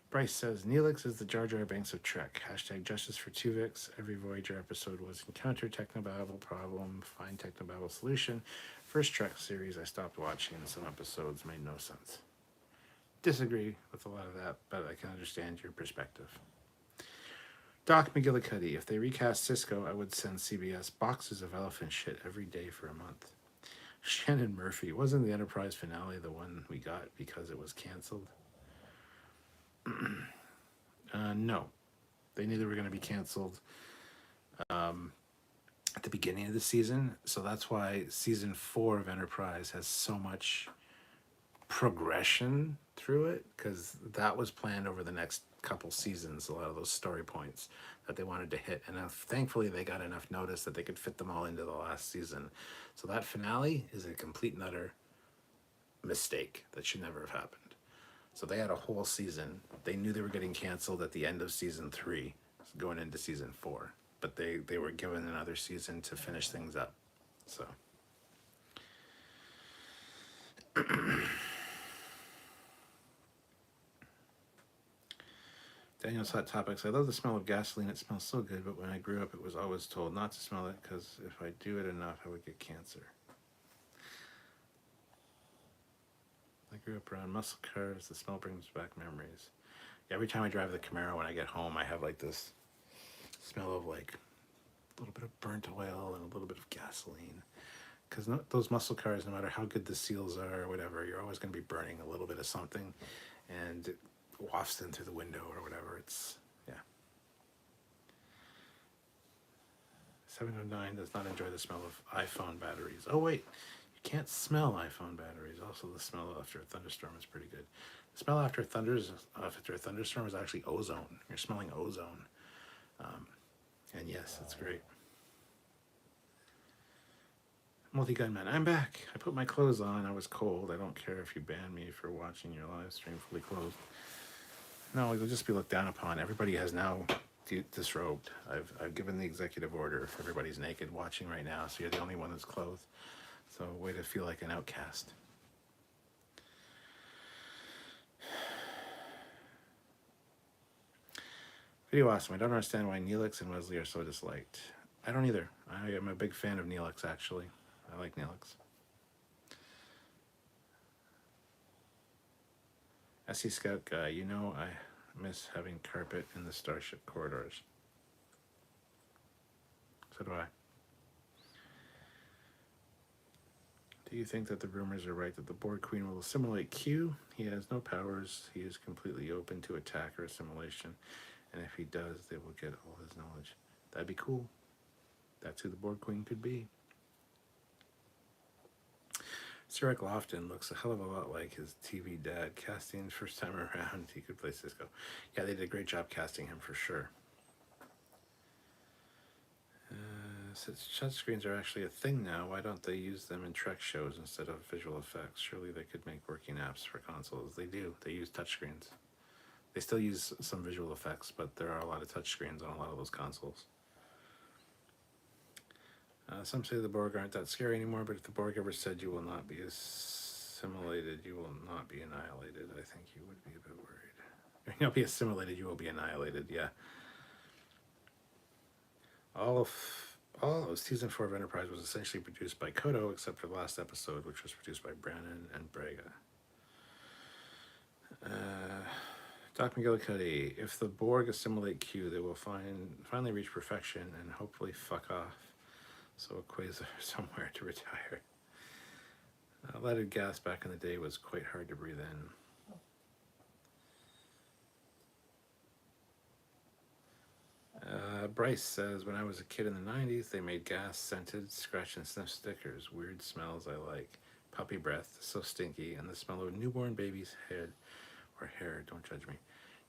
Bryce says, Neelix is the Jar Jar Banks of Trek. Hashtag justice for Tuvix. Every Voyager episode was encounter technobabble problem, find technobabble solution. First Trek series I stopped watching. Some episodes made no sense. Disagree with a lot of that, but I can understand your perspective. Doc McGillicuddy, if they recast Cisco, I would send CBS boxes of elephant shit every day for a month. Shannon Murphy, wasn't the Enterprise finale the one we got because it was canceled? No. They knew they were going to be canceled at the beginning of the season, so that's why season 4 of Enterprise has so much progression through it, because that was planned over the next couple seasons, a lot of those story points that they wanted to hit, and thankfully they got enough notice that they could fit them all into the last season. So that finale is a complete and utter mistake that should never have happened. So they had a whole season. They knew they were getting canceled at the end of season 3 going into season 4, but they were given another season to finish things up. So Daniel's Hot Topics. I love the smell of gasoline. It smells so good, but when I grew up, it was always told not to smell it because if I do it enough, I would get cancer. I grew up around muscle cars. The smell brings back memories. Every time I drive the Camaro, when I get home, I have like this smell of like a little bit of burnt oil and a little bit of gasoline. Because those muscle cars, no matter how good the seals are or whatever, you're always going to be burning a little bit of something, and it wafts in through the window or whatever. It's, yeah. 709 does not enjoy the smell of iPhone batteries. Oh, wait. Can't smell iPhone batteries. Also, the smell after a thunderstorm is pretty good. The smell after a thunderstorm is actually ozone. You're smelling ozone. And yes, it's great. Multi-Gunman, I'm back. I put my clothes on. I was cold. I don't care if you ban me for watching your live stream fully clothed. No, it'll just be looked down upon. Everybody has now disrobed. I've given the executive order. Everybody's naked watching right now, so you're the only one that's clothed. So, way to feel like an outcast. Video awesome. I don't understand why Neelix and Wesley are so disliked. I don't either. I am a big fan of Neelix, actually. I like Neelix. SC Scout guy, you know I miss having carpet in the Starship corridors. So do I. Do you think that the rumors are right that the Borg Queen will assimilate Q? He has no powers. He is completely open to attack or assimilation. And if he does, they will get all his knowledge. That'd be cool. That's who the Borg Queen could be. Sarek Lofton looks a hell of a lot like his TV dad. Casting first time around, he could play Cisco. Yeah, they did a great job casting him for sure. Since touchscreens are actually a thing now, why don't they use them in Trek shows instead of visual effects? Surely they could make working apps for consoles. They do. They use touchscreens. They still use some visual effects, but there are a lot of touchscreens on a lot of those consoles. Some say the Borg aren't that scary anymore, but if the Borg ever said you will not be assimilated, you will not be annihilated, I think you would be a bit worried. You'll be assimilated, you will be annihilated, yeah. All of All of season 4 of Enterprise was essentially produced by Kodo, except for the last episode, which was produced by Brannon and Braga. Doc McGillicuddy, if the Borg assimilate Q, they will finally reach perfection and hopefully fuck off. So a quasar somewhere to retire. Leaded gas back in the day was quite hard to breathe in. Bryce says, when I was a kid in the 90s, they made gas-scented scratch and sniff stickers. Weird smells I like. Puppy breath, so stinky, and the smell of a newborn baby's head or hair. Don't judge me.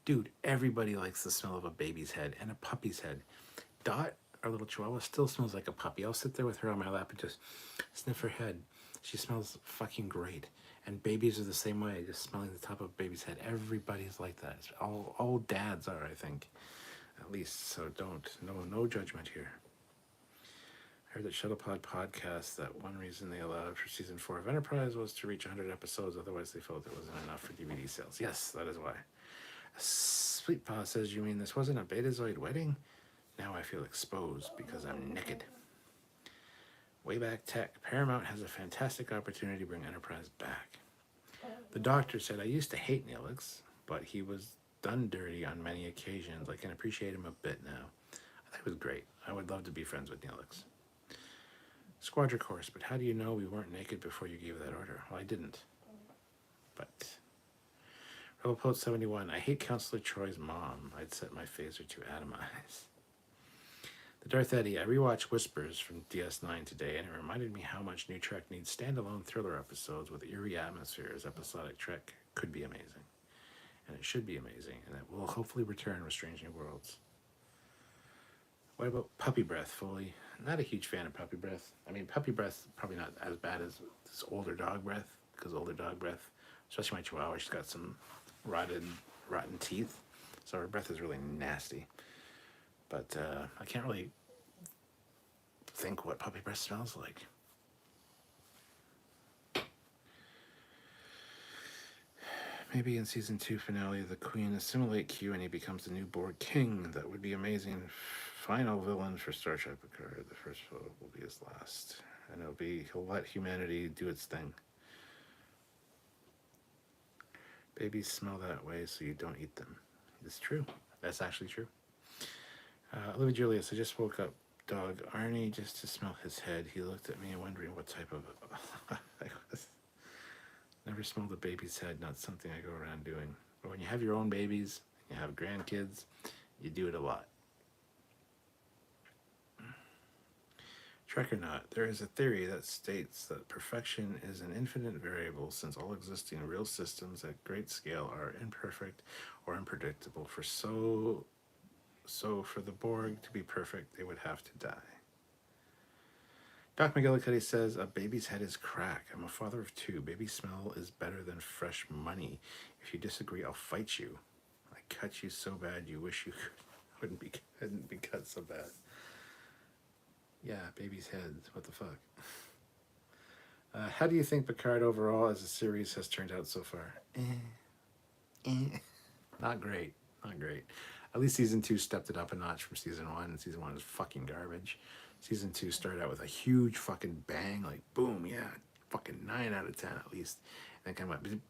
Dude, everybody likes the smell of a baby's head and a puppy's head. Dot, our little chihuahua, still smells like a puppy. I'll sit there with her on my lap and just sniff her head. She smells fucking great. And babies are the same way, just smelling the top of a baby's head. Everybody's like that. All dads are, I think. At least, so no judgment here. I heard that Shuttlepod podcast that one reason they allowed for season 4 of Enterprise was to reach 100 episodes, otherwise they felt it wasn't enough for DVD sales. Yes, that is why. Sweetpaw says, you mean this wasn't a Betazoid wedding? Now I feel exposed because I'm naked. Wayback Tech, Paramount has a fantastic opportunity to bring Enterprise back. The doctor said, I used to hate Neelix, but he was done dirty on many occasions. I can appreciate him a bit now. I thought he was great. I would love to be friends with Neelix. Squadra Course, but how do you know we weren't naked before you gave that order? Well, I didn't. But Rebel 71, I hate Counselor Troy's mom. I'd set my phaser to atomize. The Darth Eddie, I rewatched Whispers from DS9 today, and it reminded me how much New Trek needs standalone thriller episodes with eerie atmospheres. Episodic Trek could be amazing. And it should be amazing, and it will hopefully return with Strange New Worlds. What about Puppy Breath, Foley? Not a huge fan of Puppy Breath. I mean, Puppy Breath probably not as bad as this older dog breath, because older dog breath, especially my Chihuahua, she's got some rotten teeth, so her breath is really nasty. But I can't really think what puppy breath smells like. Maybe in season 2 finale, the Queen assimilate Q and he becomes the new Borg King. That would be amazing. Final villain for Starship Picard. The first photo will be his last. And he'll let humanity do its thing. Babies smell that way, so you don't eat them. It's true. That's actually true. Olivia Julius, I just woke up dog Arnie just to smell his head. He looked at me wondering what type of I was. Never smelled a baby's head, not something I go around doing. But when you have your own babies, you have grandkids, you do it a lot. Trekyards, there is a theory that states that perfection is an infinite variable since all existing real systems at great scale are imperfect or unpredictable. So for the Borg to be perfect, they would have to die. Doc McGillicuddy says, a baby's head is crack. I'm a father of 2. Baby smell is better than fresh money. If you disagree, I'll fight you. I cut you so bad you wish you couldn't be cut so bad. Yeah, baby's heads. What the fuck? How do you think Picard overall as a series has turned out so far? Not great. Not great. At least season 2 stepped it up a notch from season 1, and season 1 is fucking garbage. Season 2 started out with a huge fucking bang, like boom, yeah, fucking 9 out of 10 at least. And then kind of went,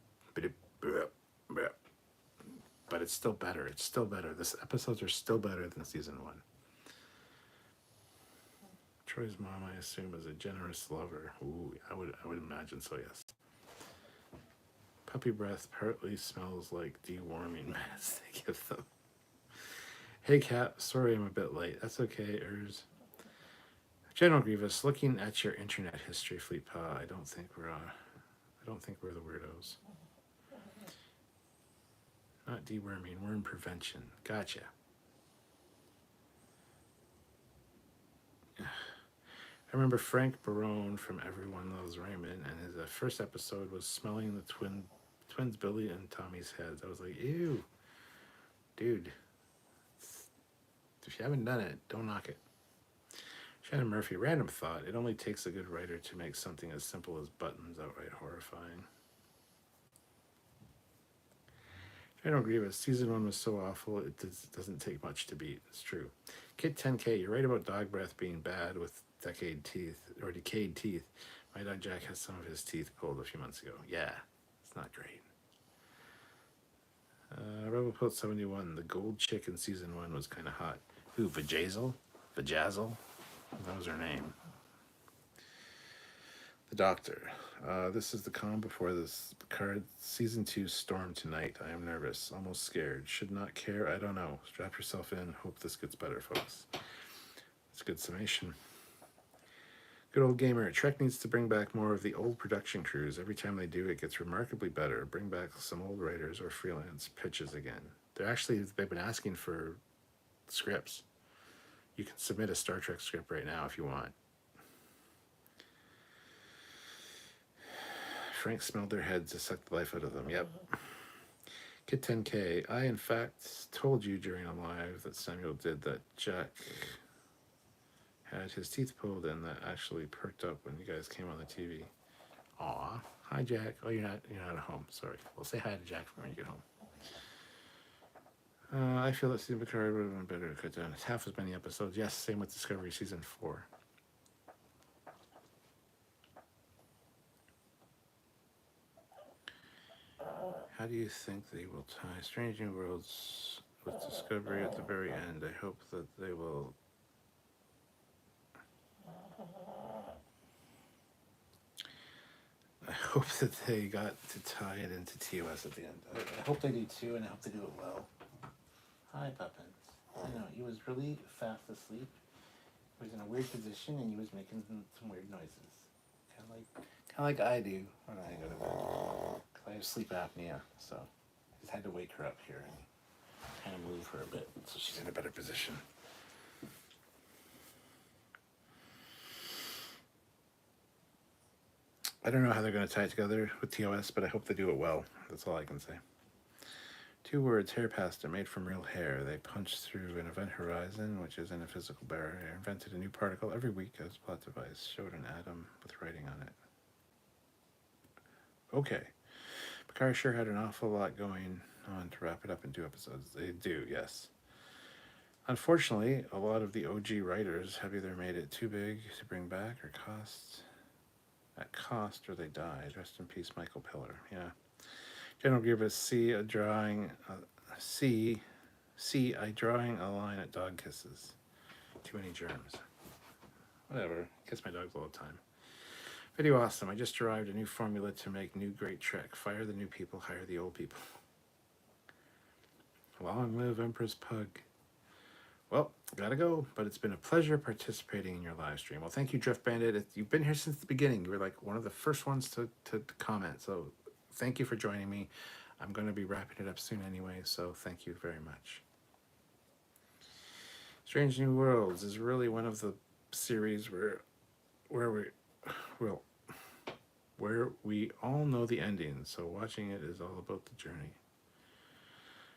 but it's still better. It's still better. This episodes are still better than season 1. Troy's mom, I assume, is a generous lover. Ooh, I would imagine so, yes. Puppy breath partly smells like deworming meds they give them. Hey Kat, sorry I'm a bit late. That's okay, Urs. General Grievous, looking at your internet history, Fleetpaw, I don't think we're the weirdos. Not deworming, worm prevention. Gotcha. I remember Frank Barone from Everyone Loves Raymond, and his first episode was smelling the twins Billy and Tommy's heads. I was like, ew, dude. If you haven't done it, don't knock it. Shannon Murphy, random thought. It only takes a good writer to make something as simple as buttons outright horrifying. I don't agree with season 1 was so awful doesn't take much to beat. It's true. Kid 10K, you're right about dog breath being bad with decayed teeth. My dog Jack has some of his teeth pulled a few months ago. Yeah, it's not great. Rebel Poet 71, the gold chick in season 1 was kind of hot. Who, Vajazzle? That was her name. The Doctor. This is the calm before this Picard season 2 storm tonight. I am nervous, almost scared. Should not care. I don't know. Strap yourself in. Hope this gets better, folks. It's a good summation. Good old gamer. Trek needs to bring back more of the old production crews. Every time they do, it gets remarkably better. Bring back some old writers or freelance pitches again. They've been asking for scripts. You can submit a Star Trek script right now if you want. Frank smelled their heads to suck the life out of them. Yep. Kid 10K. I, in fact, told you during a live that Samuel did that Jack had his teeth pulled and that actually perked up when you guys came on the TV. Aw. Hi, Jack. Oh, you're not at home. Sorry. We'll say hi to Jack when you get home. I feel that season Picard would have been better to cut down. It's half as many episodes. Yes, same with Discovery season 4. How do you think they will tie Strange New Worlds with Discovery at the very end? I hope that they will. I hope that they got to tie it into TOS at the end. I hope they do too, and I hope they do it well. Hi, Puppins. I know, he was really fast asleep. He was in a weird position, and he was making some weird noises. Kind of like I do when I go to bed. Because I have sleep apnea, so I just had to wake her up here and kind of move her a bit so she's in a better position. I don't know how they're going to tie it together with TOS, but I hope they do it well. That's all I can say. 2 words, hair pasta, made from real hair. They punched through an event horizon, which isn't a physical barrier. Invented a new particle every week as plot device. Showed an atom with writing on it. Okay. Picard sure had an awful lot going on to wrap it up in 2 episodes. They do, yes. Unfortunately, a lot of the OG writers have either made it too big to bring back or or they died. Rest in peace, Michael Pillar. Yeah. General Grievous, I drawing a line at dog kisses. Too many germs. Whatever. Kiss my dogs all the time. Video awesome. I just derived a new formula to make new great Trek. Fire the new people, hire the old people. Long live Empress Pug. Well, gotta go, but it's been a pleasure participating in your live stream. Well, thank you, Drift Bandit. You've been here since the beginning. You were like one of the first ones to comment, so thank you for joining me. I'm going to be wrapping it up soon anyway, so thank you very much. Strange New Worlds is really one of the series where we all know the ending, so watching it is all about the journey.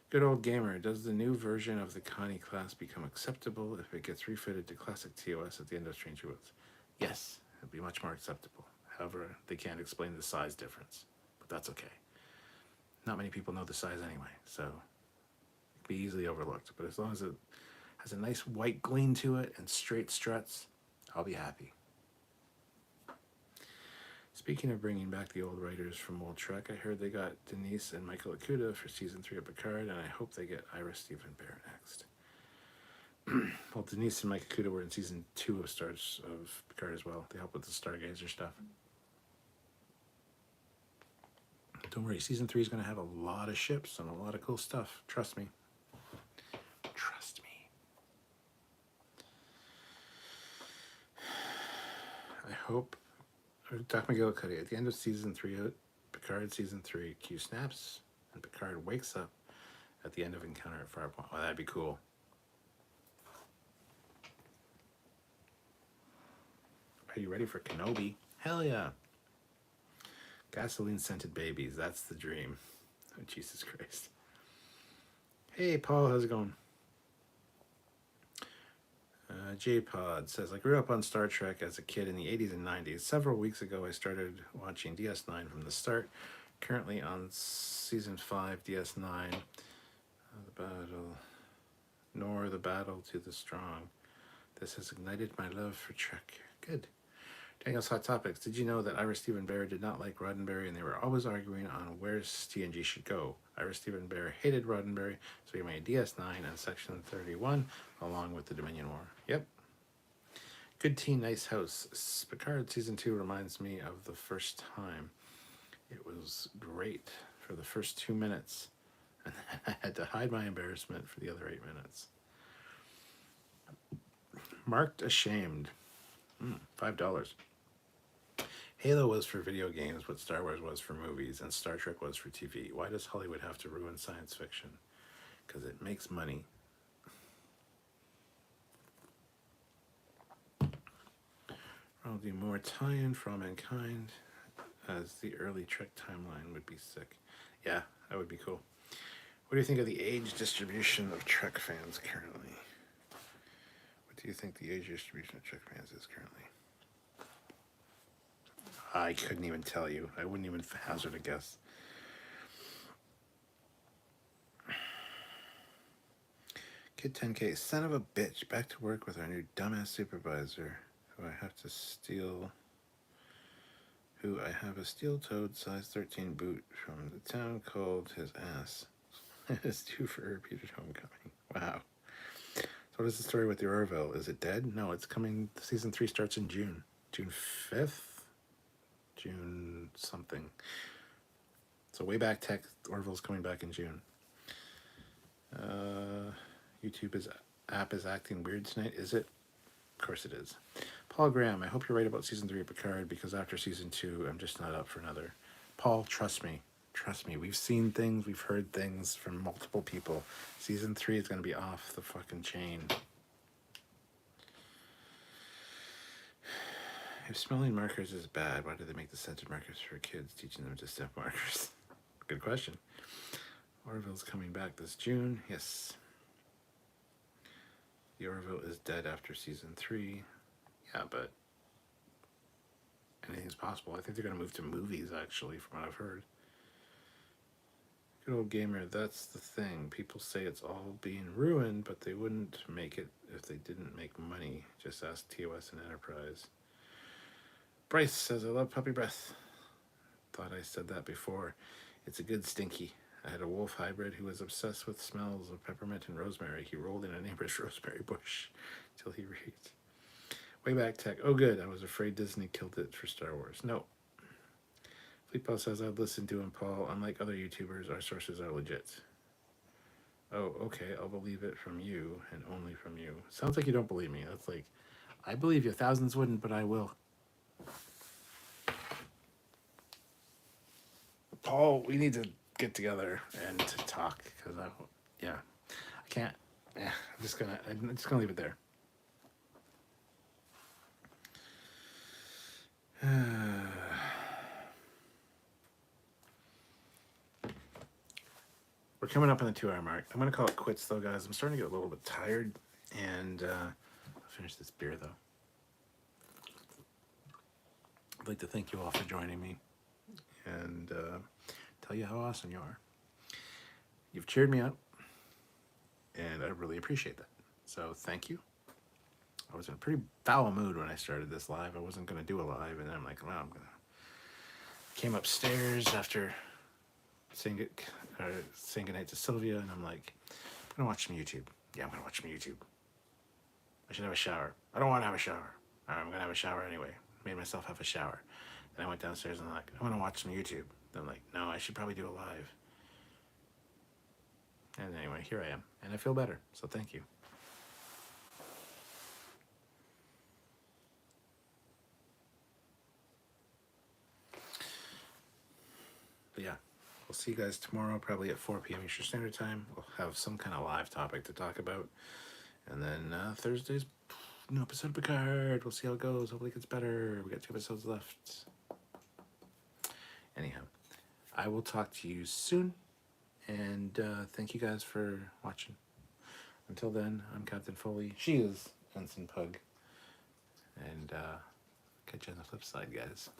Good old gamer, does the new version of the Connie class become acceptable if it gets refitted to classic TOS at the end of Strange New Worlds? Yes, it'll be much more acceptable. However, they can't explain the size difference, but that's okay. Not many people know the size anyway, so it can be easily overlooked. But as long as it has a nice white gleam to it and straight struts, I'll be happy. Speaking of bringing back the old writers from old Trek, I heard they got Denise and Michael Okuda for season 3 of Picard, and I hope they get Ira Stephen Bear next. Well, Denise and Mike Okuda were in season 2 of Picard as well. They help with the Stargazer stuff. Don't worry, season 3 is going to have a lot of ships and a lot of cool stuff. Trust me. Trust me. I hope. Doc McGillicuddy, at the end of season 3, Picard season 3, Q snaps and Picard wakes up at the end of Encounter at Farpoint. Oh, that'd be cool. Are you ready for Kenobi? Hell yeah. Gasoline scented babies, that's the dream. Oh, Jesus Christ. Hey, Paul, how's it going? J-Pod says, I grew up on Star Trek as a kid in the 80s and 90s. Several weeks ago, I started watching DS9 from the start. Currently on season 5, DS9. The battle, nor the battle to the strong. This has ignited my love for Trek. Good. Daniel's Hot Topics. Did you know that Ira Stephen Bear did not like Roddenberry and they were always arguing on where TNG should go? Ira Stephen Bear hated Roddenberry, so he made DS9 and Section 31 along with the Dominion War. Yep. Good tea, nice house. Picard Season 2 reminds me of the first time. It was great for the first 2 minutes, and then I had to hide my embarrassment for the other 8 minutes. Marked Ashamed. $5. Halo was for video games what Star Wars was for movies and Star Trek was for TV. Why does Hollywood have to ruin science fiction? Because it makes money. I'll do more tie-in for All Mankind as the early Trek timeline would be sick. Yeah, that would be cool. What do you think of the age distribution of Trek fans currently? What do you think the age distribution of Trek fans is currently? I couldn't even tell you. I wouldn't even hazard a guess. Kid 10K, son of a bitch, back to work with our new dumbass supervisor, who I have a steel-toed size 13 boot from the town called his ass. It's due for a repeated homecoming. Wow. So what is the story with the Orville? Is it dead? No, it's coming. Season 3 starts in June. June 5th? June something. So way back tech, Orville's coming back in June. YouTube app is acting weird tonight. Is it? Of course it is. Paul Graham, I hope you're right about season 3 of Picard because after season 2, I'm just not up for another. Paul, trust me. Trust me. We've seen things, we've heard things from multiple people. Season 3 is going to be off the fucking chain. If smelling markers is bad, why do they make the scented markers for kids, teaching them to step markers? Good question. Orville's coming back this June. Yes. The Orville is dead after season 3. Yeah, but anything's possible. I think they're going to move to movies, actually, from what I've heard. Good old gamer, that's the thing. People say it's all being ruined, but they wouldn't make it if they didn't make money. Just ask TOS and Enterprise. Bryce says, I love puppy breath. Thought I said that before. It's a good stinky. I had a wolf hybrid who was obsessed with smells of peppermint and rosemary. He rolled in a neighbor's rosemary bush till he reached. Way back tech. Oh, good. I was afraid Disney killed it for Star Wars. No. Fleetball says, I've listened to him, Paul. Unlike other YouTubers, our sources are legit. Oh, okay. I'll believe it from you and only from you. Sounds like you don't believe me. That's like, I believe you. Thousands wouldn't, but I will. Paul, we need to get together and to talk because I can't. Yeah, I'm just gonna leave it there. We're coming up on the 2-hour mark. I'm gonna call it quits though, guys. I'm starting to get a little bit tired, and I'll finish this beer though. I'd like to thank you all for joining me and tell you how awesome you are. You've cheered me up, and I really appreciate that. So thank you. I was in a pretty foul mood when I started this live. I wasn't going to do a live, and then I'm like, well, I'm going to... Came upstairs after saying goodnight to Sylvia, and I'm like, I'm going to watch some YouTube. Yeah, I'm going to watch some YouTube. I should have a shower. I don't want to have a shower. All right, I'm going to have a shower anyway. Made myself have a shower. Then I went downstairs and I'm like, I want to watch some YouTube. Then I'm like, no, I should probably do a live. And anyway, here I am. And I feel better. So thank you. But yeah, we'll see you guys tomorrow, probably at 4 p.m. Eastern Standard Time. We'll have some kind of live topic to talk about. And then Thursday's new episode of Picard. We'll see how it goes. Hopefully it gets better. We got 2 episodes left. Anyhow, I will talk to you soon. And thank you guys for watching. Until then, I'm Captain Foley. She is Ensign Pug. And catch you on the flip side, guys.